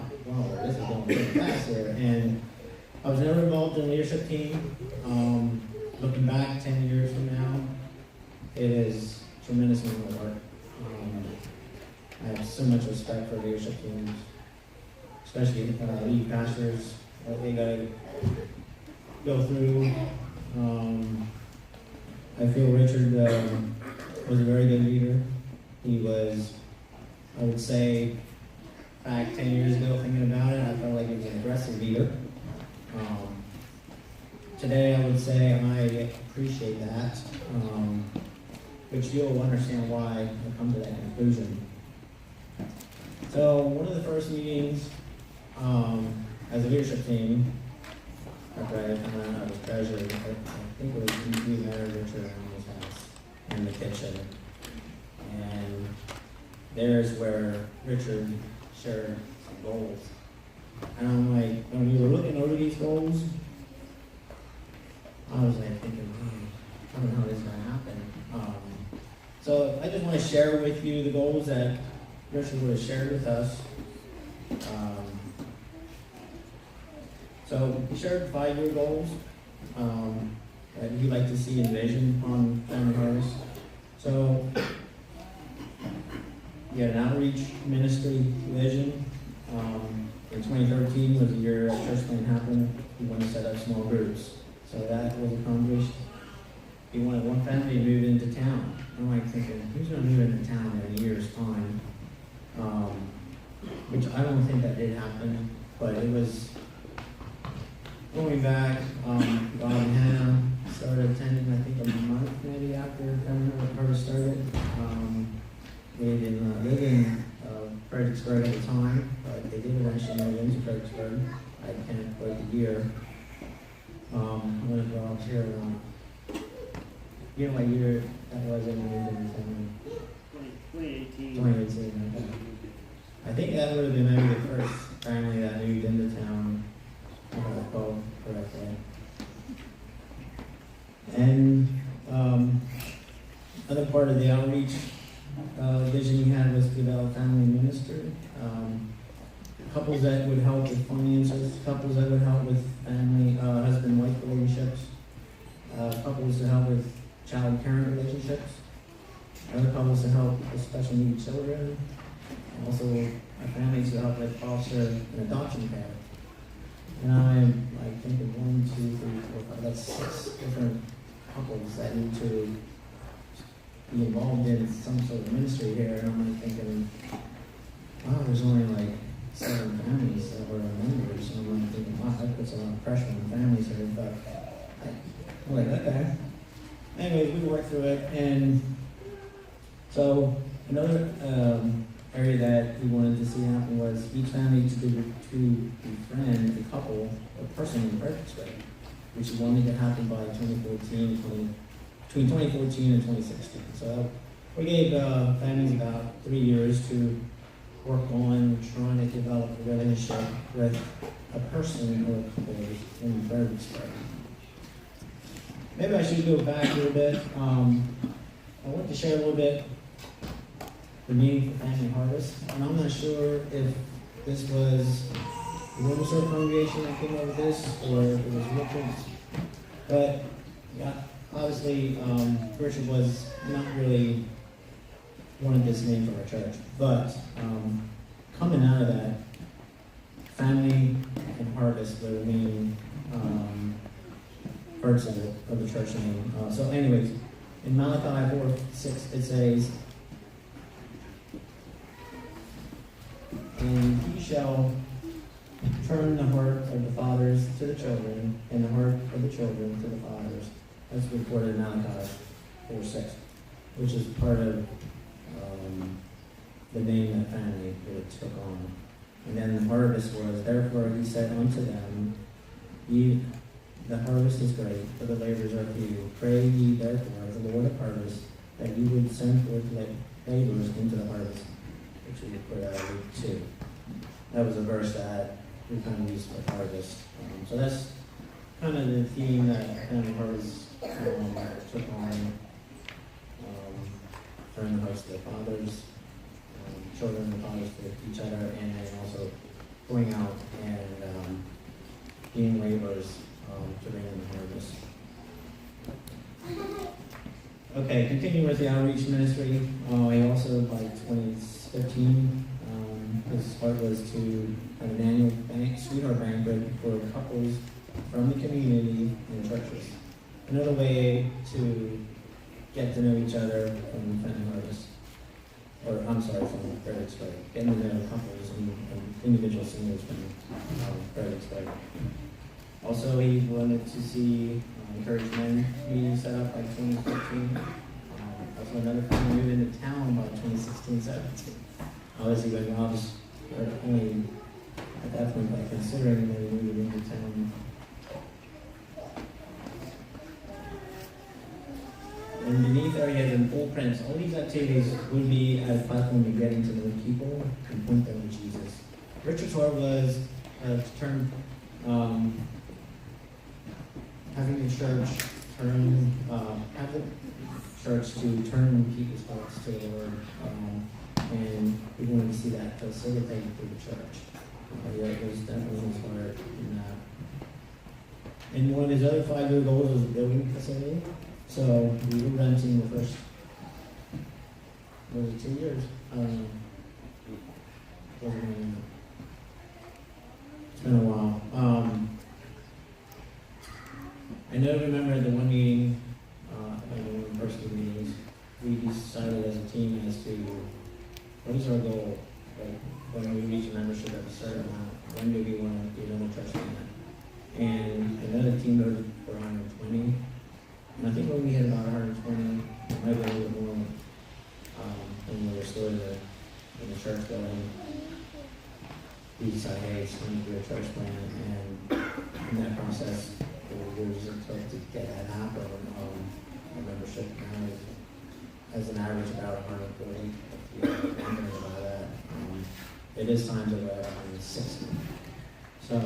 Speaker 5: this is going pretty fast here. And I was never involved in a leadership team. Looking back 10 years from now, it is a tremendous amount of work. I have so much respect for leadership teams, especially lead pastors, what they gotta go through. I feel Richard was a very good leader. He was, I would say, back 10 years ago, thinking about it, I felt like he was an aggressive leader. Today, I would say I appreciate that, which you'll understand why I come to that conclusion. So, one of the first meetings as a leadership team, after I found out I was treasurer, I think it was we met Richard around his house in the kitchen. And there's where Richard shared some goals. And I'm like, when we were looking over these goals, I was like thinking, I don't know how this is going to happen. So I just want to share with you the goals that Richard would have shared with us. So he shared 5-year goals that he'd like to see in vision on Family Harvest. So he had an outreach ministry vision. In 2013 was the year that church plan happened. He wanted to set up small groups. So that was accomplished. He wanted one family to move into town. I'm like thinking, who's going to move into town in a year's time? Which I don't think that did happen, but it was going back. Bob and Hannah started attending, I think, a month maybe after Family Harvest started. They didn't live in Fredericksburg at the time, but they did eventually move into Fredericksburg. I can't quite the year. I'm going to volunteer around. You know what year that was in the family?
Speaker 4: 2018.
Speaker 5: 2018, okay. I think that would have been maybe the first family that moved into town, if I recall correctly. And other part of the outreach vision he had was to develop family ministry. Couples that would help with finances, couples that would help with family, husband-wife relationships, couples to help with child-parent relationships, other couples to help with special needs children, also families to help with foster and adoption care. And I'm like thinking 1, 2, 3, 4, 5, that's 6 different couples that need to be involved in some sort of ministry here. And I'm like thinking, wow, there's only like 7 families that were members. And I'm like thinking, wow, that puts a lot of pressure on families here. But I'm like, okay. Anyways, we worked through it. And so another area that we wanted to see happen was each family to befriend a couple or person in Fredericksburg, which we wanted to happen by 2014, between 2014 and 2016. So we gave families about 3 years to work on trying to develop a relationship with a person or a couple in Fredericksburg. Maybe I should go back a little bit. I want to share a little bit the meaning for Family Harvest, and I'm not sure if this was the Wilmsor congregation that came up with this, or if it was Richard's. But yeah, obviously, Richard was not really wanted this name for our church. But coming out of that, family and harvest were the main parts of the church name. So, anyways, in Malachi 4:6, it says, "And he shall turn the heart of the fathers to the children, and the heart of the children to the fathers." That's recorded in Malachi 4:6, which is part of the name that family really took on. And then the harvest was, "Therefore he said unto them, the harvest is great, but the laborers are few. Pray ye therefore of the Lord of harvest, that you would send forth laborers into the harvest," which we put out of Luke 2. That was a verse that we kind of used for harvest. So that's kind of the theme that Family Harvest took on, turn the hearts to the fathers children and fathers to each other, and then also going out and being laborers to bring in the harvest. Okay, continuing with the outreach ministry, I also, by 2015, his heart was to have an annual sweetheart banquet for couples from the community and churches. Another way to get to know each other from Family Harvest, or I'm sorry, from Fredericksburg, getting to know couples and individual singers from Fredericksburg. Also, he wanted to see Encourage Men meeting set up by 2015. Also, another family moved into town by 2016-17. Obviously, when Rob was only at that point, by considering that he moved into town. And beneath there, he has in full prints. All these activities would be at a platform of getting to know people and point them to Jesus. Richard's heart was to turn, having the church have the church to turn people's hearts to the Lord, and we wanted to see that facilitated through the church. That was definitely his heart in that. And one of his other 5-year goals was a building facility. So we were renting the first, was it 2 years? I don't know. It's been a while. I know, remember at the one meeting, like the university meetings, we decided as a team as to what is our goal? Like when we reach a membership of a certain amount, when do we want to be another church plant? And another team voted for 120. And I think when we hit about 120, it might be a little bit more when we were still in the church building. We decided, hey, it's going to be a church plant, and in that process, we were just took to get that happen. Our membership now is, as an average, about 140. If you're wondering about that, it is times of 160. So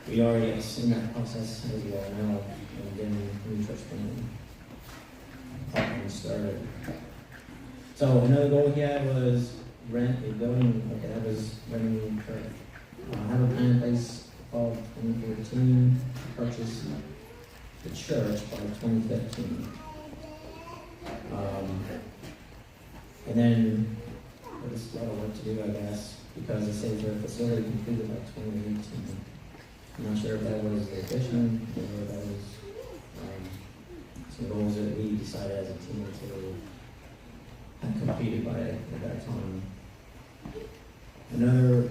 Speaker 5: we already are in that process, as you all know, and getting new church planting up and started. So another goal he had was rent a building. Okay, that was renting a church. Have a plan in place fall 2014, purchase the church by 2015. And then there's a lot of work to do, I guess, because it says their facility completed by 2018. I'm not sure if that was the vision or if that was some goals that we decided as a team to have completed by at that time. Another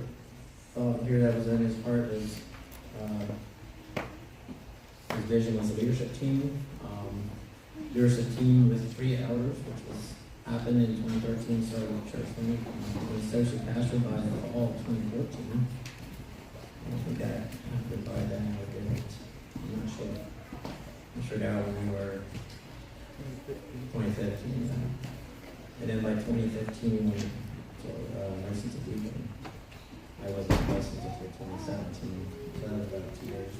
Speaker 5: thought here that was in his heart was his vision was a leadership team. Leadership team with 3 elders, which was happened in 2013, started with church family. It was associate pastor by the fall of 2014. I think that happened by then, or didn't. I'm not sure. I'm sure now when we were 2015. And then by 2015, licensed to deacon. I wasn't licensed until 2017, so that was about 2 years.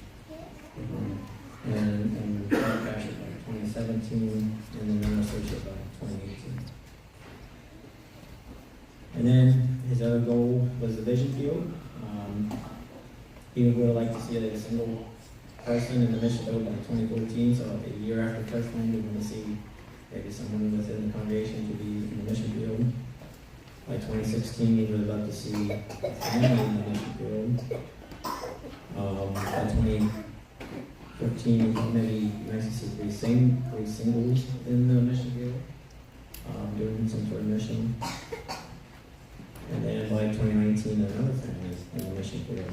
Speaker 5: And pastor by 2017, and then an associate by 2018. And then his other goal was the vision field. He would like to see a single person in the mission field by 2014, so a year after church plan, we want to see maybe someone within the congregation to be in the mission field. By 2016, we would love to see a family in the mission field. By 2015, maybe nice to see 3 singles in the mission field, doing some sort of mission. And then by 2019, another family in the mission field.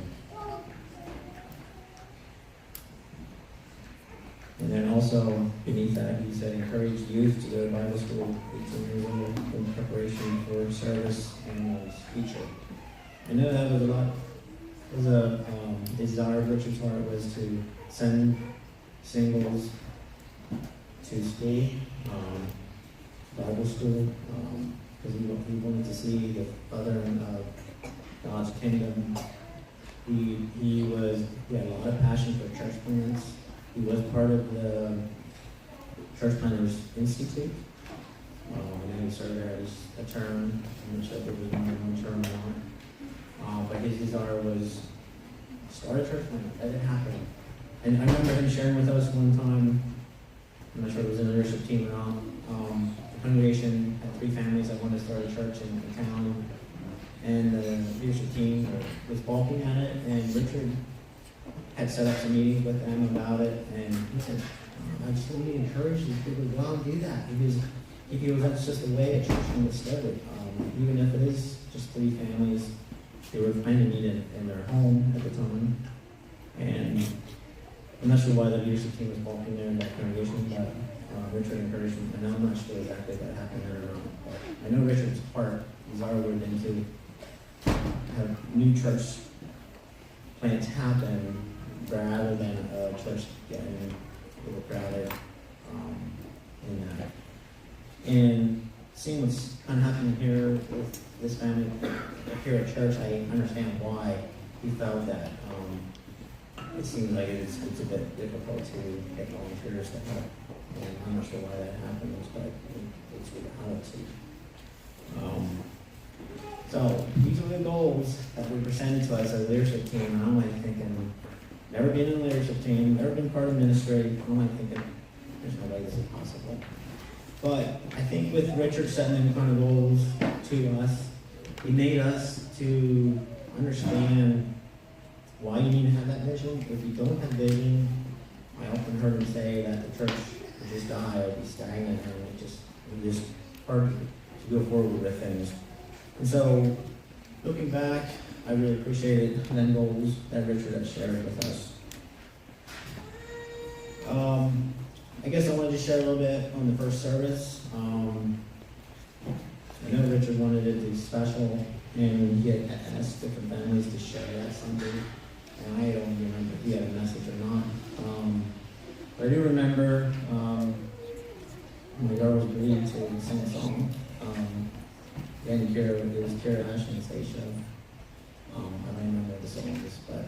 Speaker 5: And then also beneath that, he said, encourage youth to go to Bible school 18 years old in preparation for service and future. I know that was a lot. It was a desire of Richard's heart was to send singles to school, Bible school, because he wanted to see the furthering of God's kingdom. He had a lot of passion for church plants. He was part of the Church Planners Institute, and he was serve there as a term. I'm not sure if it was more than one term or not. But his desire was start a church plant. Let it happen. And I remember him sharing with us one time, I'm not sure if it was in the leadership team or not, the congregation had 3 families that wanted to start a church in town. And the leadership team was balking at it, and Richard had set up some meetings with them about it, and he said, I just want to encourage these people to go out and do that, because he feels that's just the way a church can get started. Even if it is just 3 families, they were planning to meet in their home at the time. And I'm not sure why the leadership team was balking there in that congregation, but Richard encouraged them, and I'm not sure exactly if that happened there or not. But I know Richard's heart, desire would have been to have new church plants happen rather than a church getting overcrowded in that. And seeing what's kind of happening here with this family here at church, I understand why he felt that. It seems like it's a bit difficult to get volunteers to help, and I'm not sure why that happens, but it's reality. So these are the goals that were presented to us as a leadership team, and I'm like thinking, never been in a leadership team, never been part of ministry. I'm like thinking, there's no way this is possible. But I think with Richard setting them kind of goals to us, he made us to understand why you need to have that vision. If you don't have vision, I often heard him say that the church would just die or be stagnant, and it just hard to go forward with things. And so, looking back, I really appreciated the goals that Richard had shared with us. I guess I wanted to share a little bit on the first service. I know Richard wanted it to be special, and he had asked different families to share that Sunday. And I don't remember if he had a message or not. But I do remember my girls agreed to sing a song. Then it was Kara Ashton's Day Show. I don't remember the songs, but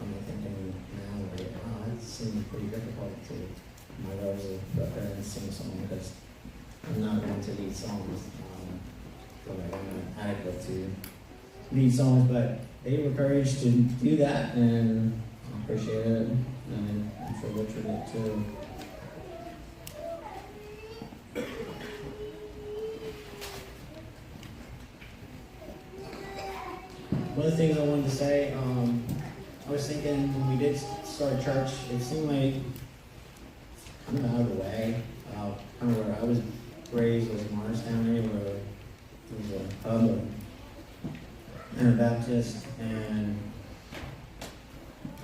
Speaker 5: I'm thinking now, like, it seemed pretty difficult to my girls to go up there and sing a song, because I'm not going to lead songs. I'm not adequate to lead songs, but they were encouraged to do that, and I appreciate it, and I'm sure Richard did too. One of the things I wanted to say, I was thinking when we did start church, it seemed like kind of out of the way. Kind of where I was raised was Morristown area, where there was a pub and a Baptist, and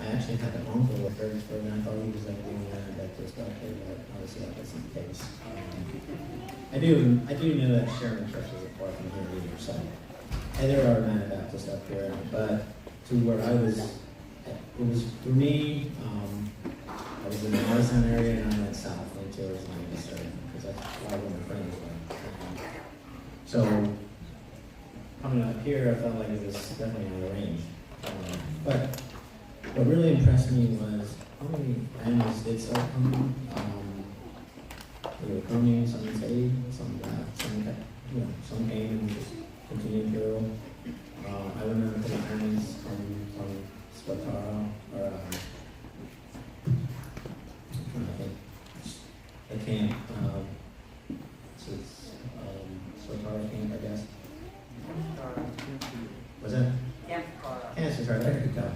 Speaker 5: I actually had an uncle at Fredericksburg, and I thought he was like doing that Baptist up there, but obviously that wasn't the case. I do know that Sherman Church is a part from here either, so. And there are Anabaptists up here, but to where I was, it was for me, I was in the Morristown area, and I went south into Arizona, because that's why one of my friends went. So, coming up here, I felt like it was definitely out of range. But what really impressed me was how many families did start coming. They were coming, some stayed, some left, some came and just continued through. I remember the families from Spatara, or I'm trying to think, the camp, so it's Spatara camp, I guess. Was that?
Speaker 6: Yeah.
Speaker 5: Cancer, sorry, there you go.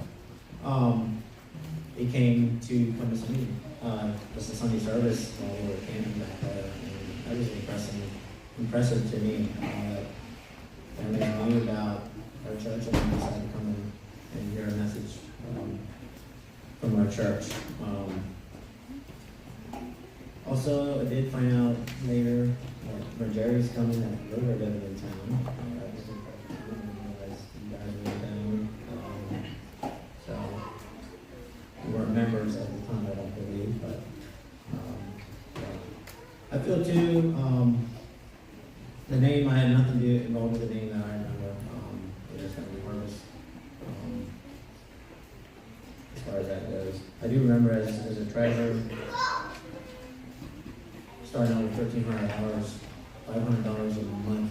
Speaker 5: They came to come to some meeting. Just a Sunday service while we were camping back there, and that was impressive to me. And they knew about our church, and they decided to come and hear a message from our church. Also, I did find out later where Jerry's coming, that we were living in town. We weren't members at the time, I don't believe, but I feel too, the name, I had nothing to do involved with the name that I remember. It was going to be Harvest, as far as that goes. I do remember as a treasurer, starting out with 1,300 hours, $500 a month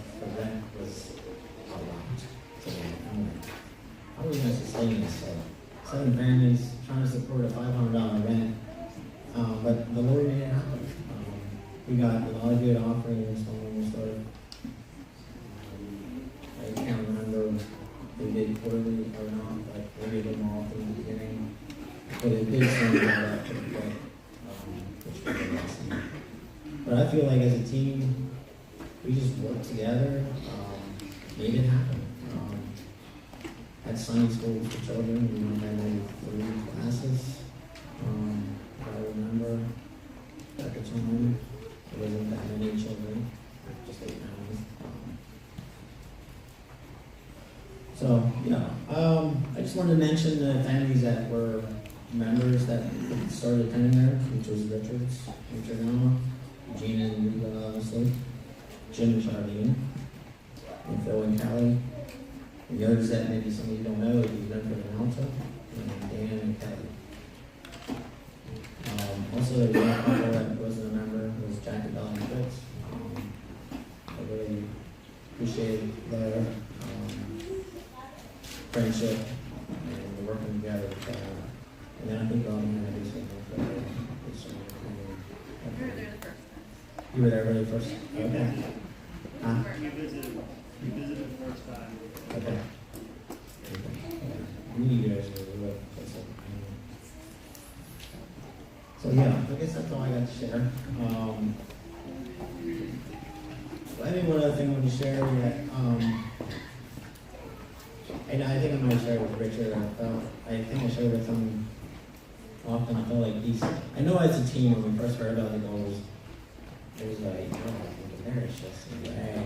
Speaker 5: worked together, made it happen. Had Sunday school for children, we only had maybe 3 classes. I remember at the time, there wasn't that many children, just 8 families. So, yeah, I just wanted to mention the families that were members that started attending there, which was Richards, Richard and Alma, Gina and Rita, obviously, Jim and Charlene, and Phil and Callie. And the others that maybe some of you don't know, would be Renford and Alta, and Dan and Kelly. Also, the young couple that wasn't a member was Jack and Bella and Fritz. I really appreciate their friendship and working together. And then I think all of them had something for
Speaker 6: You were there the first time.
Speaker 5: You were there really first? Okay. Huh?
Speaker 4: You visited the first time.
Speaker 5: Okay. We need you guys to do it. So yeah, I guess that's all I got to share. I think one other thing I want to share that, and I think I'm going to share with Richard. I think I shared with him often. I feel like I know as a team when we first heard about the goals, it was like, oh, there's just a way.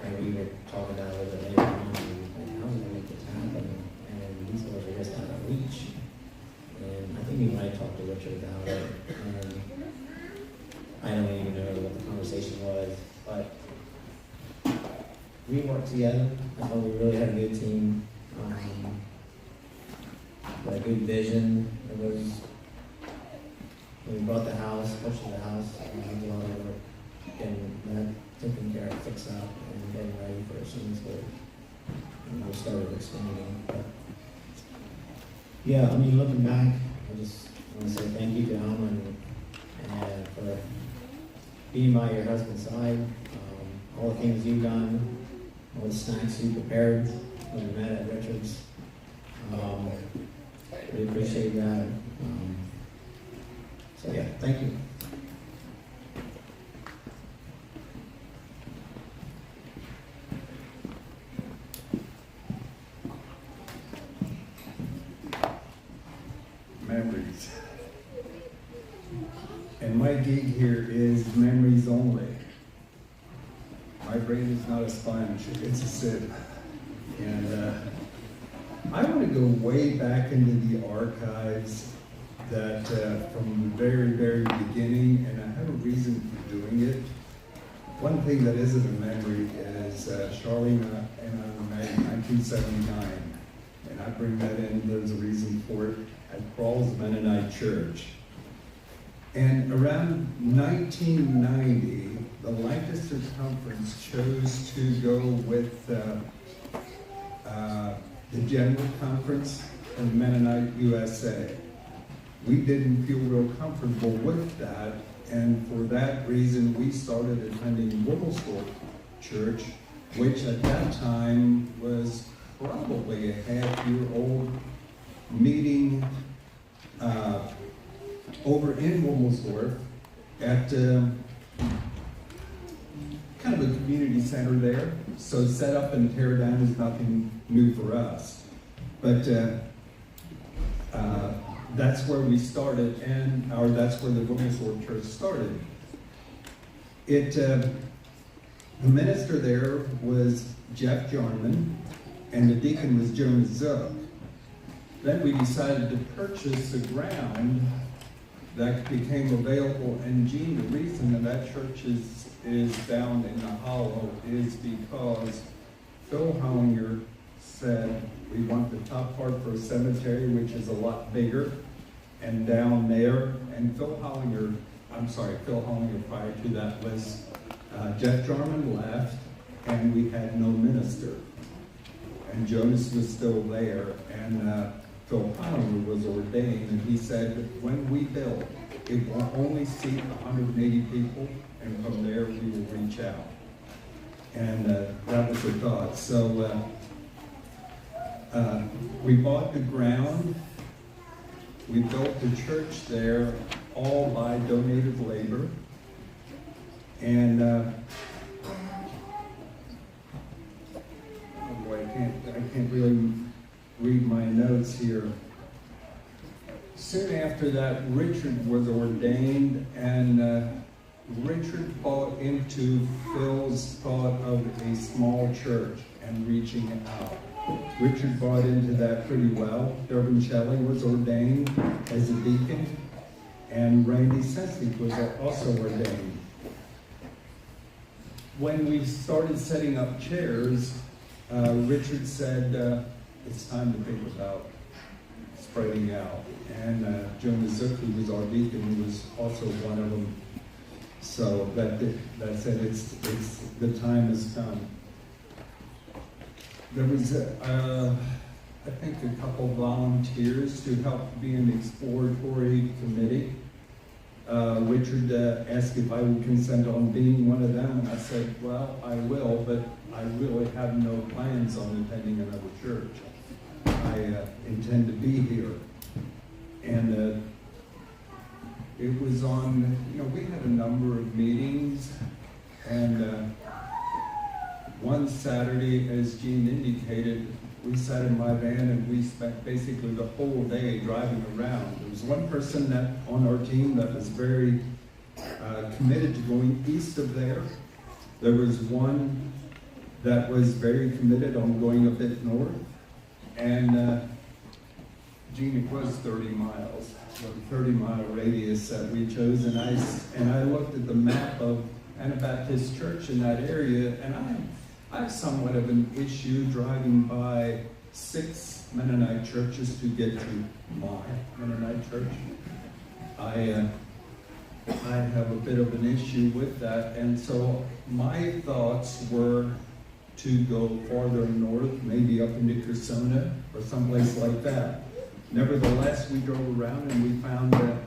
Speaker 5: And we were talking about it a little bit later on, like, how are we going to make this happen? And these goals are just out of reach. And I think we might talk to Richard about it. And I don't even know what the conversation was, but we worked together. I thought we really had a good team. Had a good vision. It was when we bought the house, purchased the house, and we did a lot of work getting that taken care of, fixed up, and getting ready for swimming school. And we started expanding. But yeah, I mean, looking back, I just want to say thank you to Alma and for being by your husband's side. All the things you've done, all the snacks you prepared when we met at Richards. We appreciate that. So yeah, thank you.
Speaker 7: Memories. And my gig here is memories only. My brain is not a sponge, it's a sieve. And I want to go way back into the archives that from the very, very beginning, and I have a reason for doing it. One thing that isn't a memory is Charlene and I were married in 1979. And I bring that in, there's a reason for it, at Crawls Mennonite Church. And around 1990, the Lancaster Conference chose to go with the General Conference of Mennonite USA. We didn't feel real comfortable with that, and for that reason, we started attending Wigglesworth Church, which at that time was probably a half-year-old meeting over in Wigglesworth at kind of a community center there. So set up and tear down is nothing new for us. But that's where we started, or that's where the Wigglesworth Church started. The minister there was Jeff Jarman, and the deacon was Jonas Zook. Then we decided to purchase the ground that became available. And Gene, the reason that church is down in the hollow is because Phil Hollinger said, we want the top part for a cemetery, which is a lot bigger, and down there, and Phil Hollinger prior to that was, Jeff Jarman left, and we had no minister. And Jonas was still there, and Phil Hollinger was ordained, and he said, when we build, it will only seat 180 people, and from there we will reach out. And that was the thought. So we bought the ground. We built the church there, all by donated labor. And I can't really read my notes here. Soon after that, Richard was ordained, and Richard bought into Phil's thought of a small church and reaching out. Richard bought into that pretty well. Durbin Shelley was ordained as a deacon, and Randy Sesnick was also ordained. When we started setting up chairs, Richard said, it's time to think about spreading out. And Jonah Zook, who was our deacon, was also one of them. So that said, it's the time has come. There was, I think, a couple volunteers to help be an exploratory committee. Richard asked if I would consent on being one of them, and I said, well, I will, but I really have no plans on attending another church. I intend to be here. And it was on, we had a number of meetings, and one Saturday, as Gene indicated, we sat in my van and we spent basically the whole day driving around. There was one person on our team that was very committed to going east of there. There was one that was very committed on going a bit north. And Gene, it was 30 miles, so a 30-mile radius that we chose. And I looked at the map of Anabaptist Church in that area, and I have somewhat of an issue driving by 6 Mennonite churches to get to my Mennonite church. I have a bit of an issue with that, and so my thoughts were to go farther north, maybe up into Cursona or someplace like that. Nevertheless, we drove around and we found a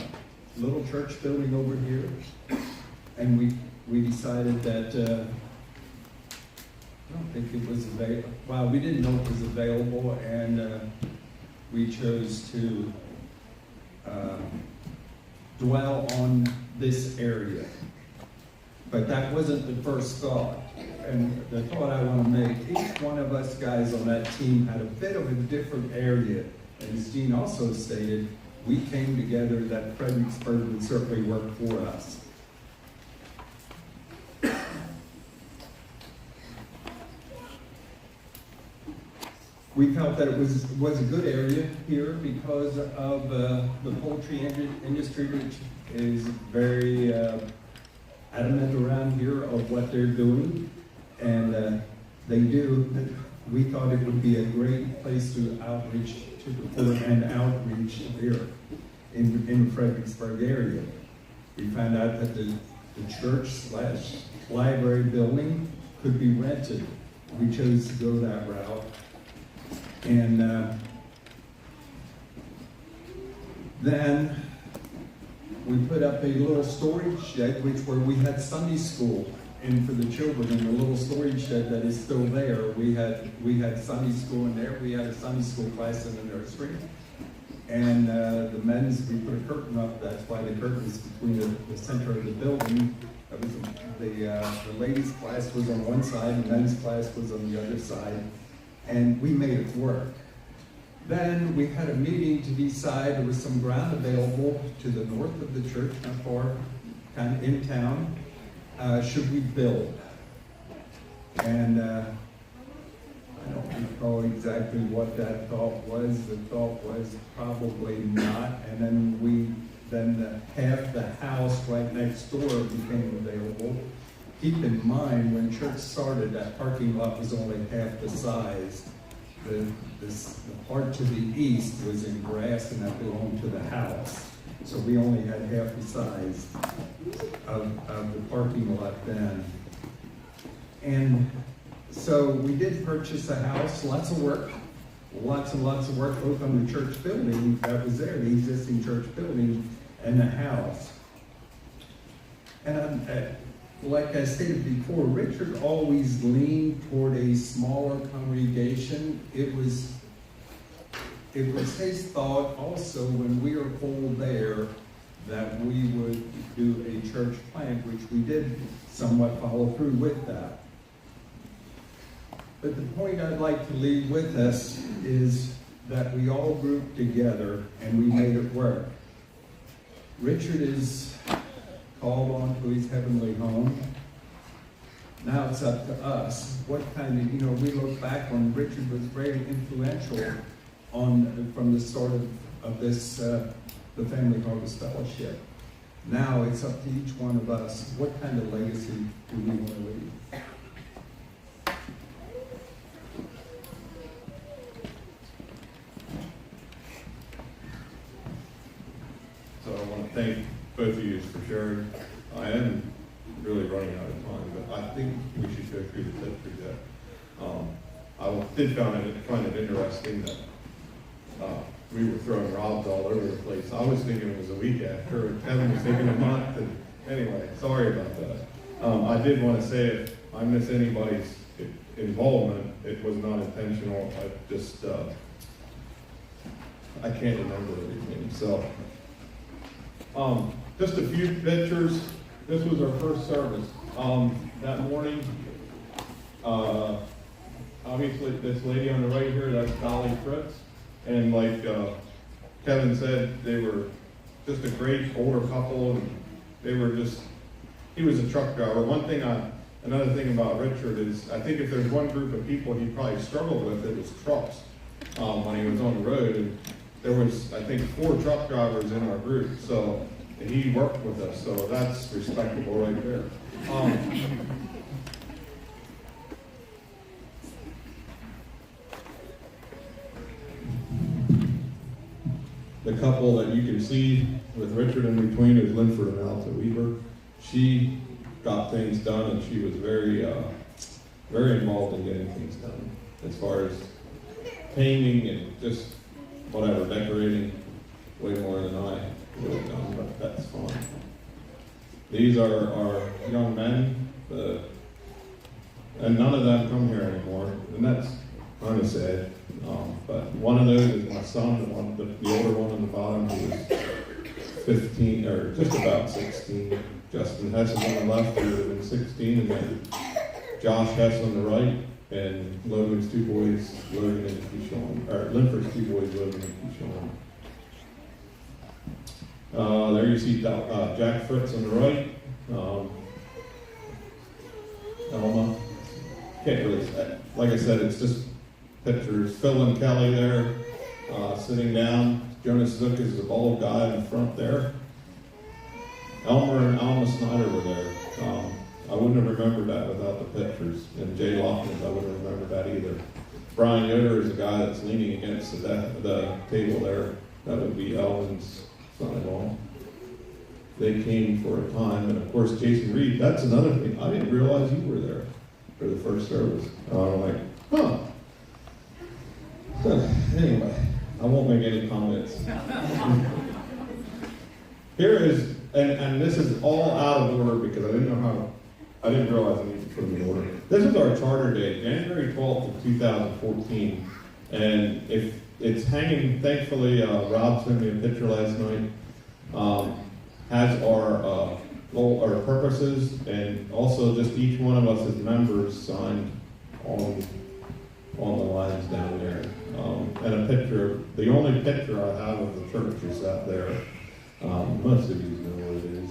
Speaker 7: little church building over here, and we decided that I don't think it was available. Well, we didn't know it was available, and we chose to dwell on this area. But that wasn't the first thought. And the thought I want to make, each one of us guys on that team had a bit of a different area. And as Gene also stated, we came together that Fredericksburg would certainly work for us. We felt that it was a good area here because of the poultry industry, which is very adamant around here of what they're doing. And they do. We thought it would be a great place to outreach here in the Fredericksburg area. We found out that the church/library building could be rented. We chose to go that route. And then we put up a little storage shed, where we had Sunday school in for the children, in the little storage shed that is still there. We had Sunday school in there. We had a Sunday school class in the nursery. And the men's, we put a curtain up. That's why the curtain is between the center of the building. That was the ladies' class was on one side, the men's class was on the other side. And we made it work. Then we had a meeting to decide there was some ground available to the north of the church, not far, kind of in town. Should we build? And I don't recall exactly what that thought was. The thought was probably not. And then half the house right next door became available. Keep in mind, when church started, that parking lot was only half the size. The part to the east was in grass, and that belonged to the house. So we only had half the size of the parking lot then. And so we did purchase a house, lots and lots of work, both on the church building that was there, the existing church building, and the house. And like I stated before, Richard always leaned toward a smaller congregation. It was his thought also, when we were full there, that we would do a church plant, which we did somewhat follow through with that. But the point I'd like to leave with us is that we all grouped together and we made it work. Richard is called on to his heavenly home. Now it's up to us. What kind of, we look back on Richard was very influential from the start of this, the Family Harvest Fellowship. Now it's up to each one of us. What kind of legacy do we want to leave?
Speaker 2: So I want to thank both of you for sharing. I am really running out of time, but I think we should go through the picture yet. I did find it interesting that we were throwing Robs all over the place. I was thinking it was a week after, and Kevin was thinking a month, and anyway, sorry about that. I did want to say if I miss anybody's involvement, it was not intentional. I just, I can't remember everything, so. Just a few pictures. This was our first service. That morning, obviously this lady on the right here, that's Dolly Fritz. And like Kevin said, they were just a great older couple, and they were just, he was a truck driver. Another thing about Richard is, I think if there's one group of people he probably struggled with, it was trucks when he was on the road. And there was, I think, 4 truck drivers in our group, so and he worked with us, so that's respectable right there. The couple that you can see with Richard in between is Linford and Alta Weaver. She got things done, and she was very involved in getting things done, as far as painting and just whatever, decorating, way more than I would have done, but that's fine. These are our young men, and none of them come here anymore, and that's kind of sad. But one of those is my son, the older one on the bottom, who was 15, or just about 16. Justin Hess on the left, who would have been 16, and then Josh Hess on the right, and Logan's 2 boys, Logan and Keyshawn, or Linford's 2 boys, Logan and Keyshawn. There you see Jack Fritz on the right, Elma. Can't really say. Like I said, it's just pictures. Phil and Kelly there, sitting down. Jonas Zook is the bald guy in the front there. Elmer and Alma Snyder were there. I wouldn't have remembered that without the pictures. And Jay Lockman, I wouldn't have remembered that either. Brian Yoder is the guy that's leaning against the table there. That would be Elvin's son-in-law. They came for a time, and of course Jason Reed, that's another thing. I didn't realize you were there for the first service. I'm like, huh. Anyway, I won't make any comments. Here is, and this is all out of order because I didn't realize I needed to put them in order. This is our charter day, January 12th of 2014. And if it's hanging, thankfully, Rob sent me a picture last night, has our goal, our purposes, and also just each one of us as members signed on the lines down there. And a picture, the only picture I have of the church is out there. Most of you know what it is,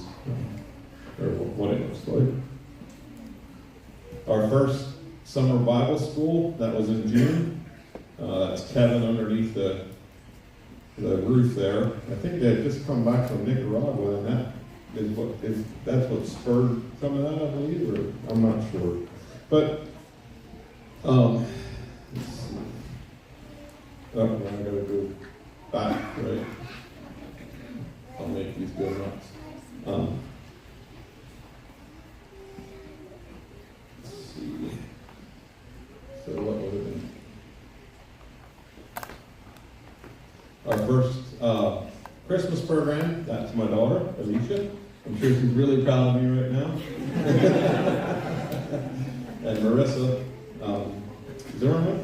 Speaker 2: or what it looks like. Our first summer Bible school, that was in June. That's Kevin underneath the roof there. I think they had just come back from Nicaragua, and that's what spurred some of that, I believe, or I'm not sure. But let's see. Oh, I gotta go back, right? I'll make these go nuts. Let's see. So what would have been? Our first Christmas program, that's my daughter, Alicia. I'm sure she's really proud of me right now. And Marissa Zimmerman,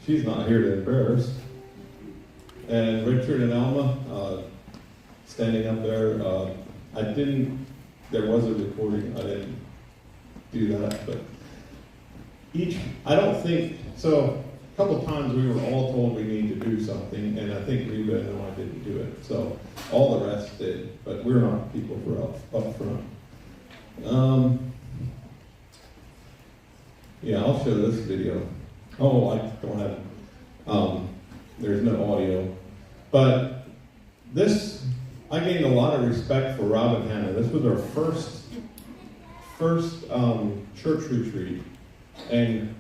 Speaker 2: she's not here to embarrass. And Richard and Alma, standing up there. There was a recording, I didn't do that, but I don't think, so a couple times we were all told we need to do something, and I think Reba and I didn't do it. So all the rest did, but we're not people who are up front. Yeah, I'll show this video. Oh, I don't have, there's no audio. But this, I gained a lot of respect for Rob and Hannah. This was our first church retreat. And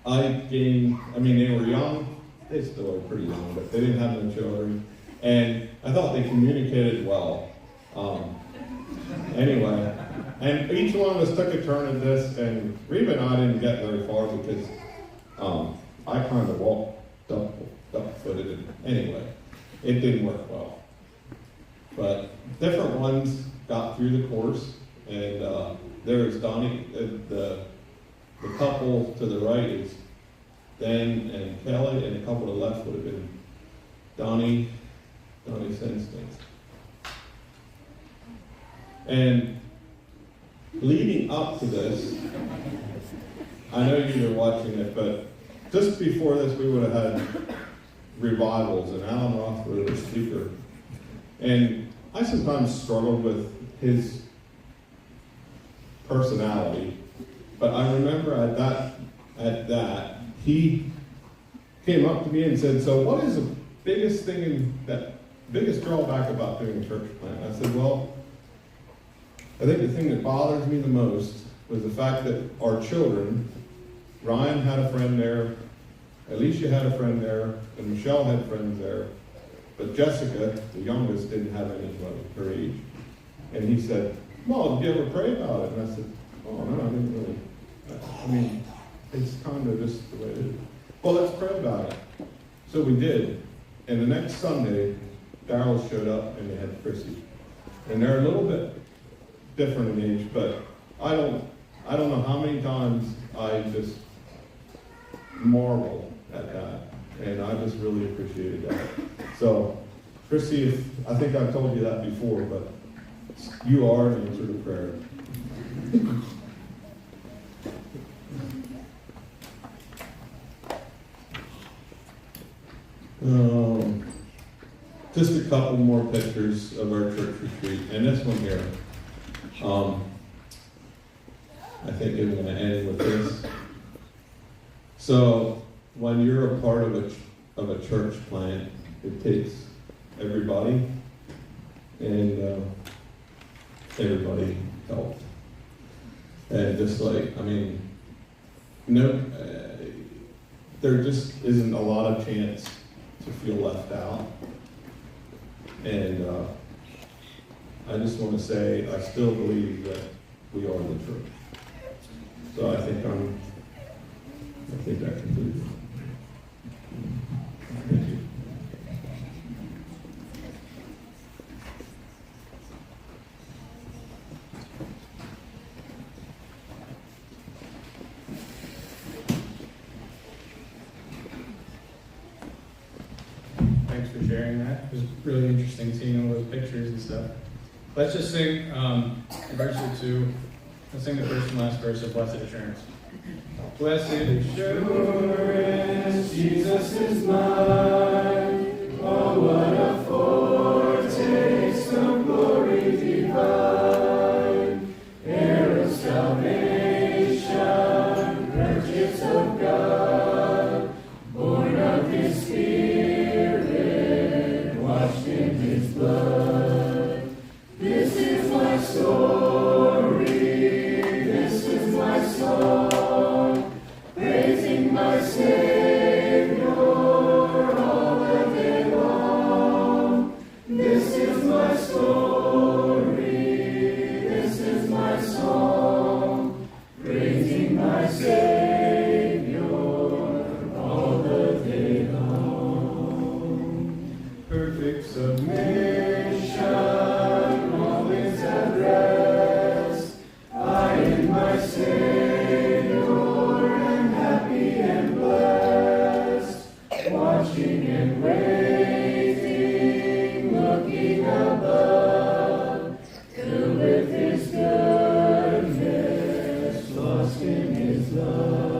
Speaker 2: they were young. They still are pretty young, but they didn't have no children. And I thought they communicated well. Anyway, and each one of us took a turn at this, and Reba and I didn't get very far because I kind of walked duck-footed. And anyway, it didn't work well. But different ones got through the course, and there's Donnie, the couple to the right is Dan and Kelly, and the couple to the left would have been Donnie Senstein. And leading up to this, I know you were watching it, but just before this, we would have had revivals, and Alan Roth was the speaker. And I sometimes struggled with his personality, but I remember at that, he came up to me and said, "So what is the biggest biggest drawback about doing a church plant?" I said, "Well, I think the thing that bothers me the most was the fact that our children, Ryan had a friend there, Alicia had a friend there, and Michelle had friends there, but Jessica, the youngest, didn't have anybody her age." And he said, "Well, did you ever pray about it?" And I said, "Oh, no, I didn't really. I mean, it's kind of just the way it is." "Well, let's pray about it." So we did. And the next Sunday, Daryl showed up and they had Chrissy. And they're a little bit different in age, but I don't know how many times I just marvel at that. And I just really appreciated that. So, Chrissy, I think I've told you that before, but you are an answer to prayer. Just a couple more pictures of our church retreat, and this one here. I think I'm going to end with this. So, when you're a part of a church plant, it takes everybody, and everybody helped. And just like, there just isn't a lot of chance to feel left out. And I just want to say, I still believe that we are the church. So I think that concludes it. Thank you.
Speaker 1: Thanks for sharing that. It was really interesting seeing all those pictures and stuff. Let's just sing verse 2. Let's sing the first and last verse of Blessed Assurance. Blessed assurance, Jesus is mine. Oh, what a foretaste of glory divine. Heir of salvation, purchase of God, born of His Spirit, washed in His blood. This is my story, this is my song, praising my Savior all the day long.
Speaker 5: love.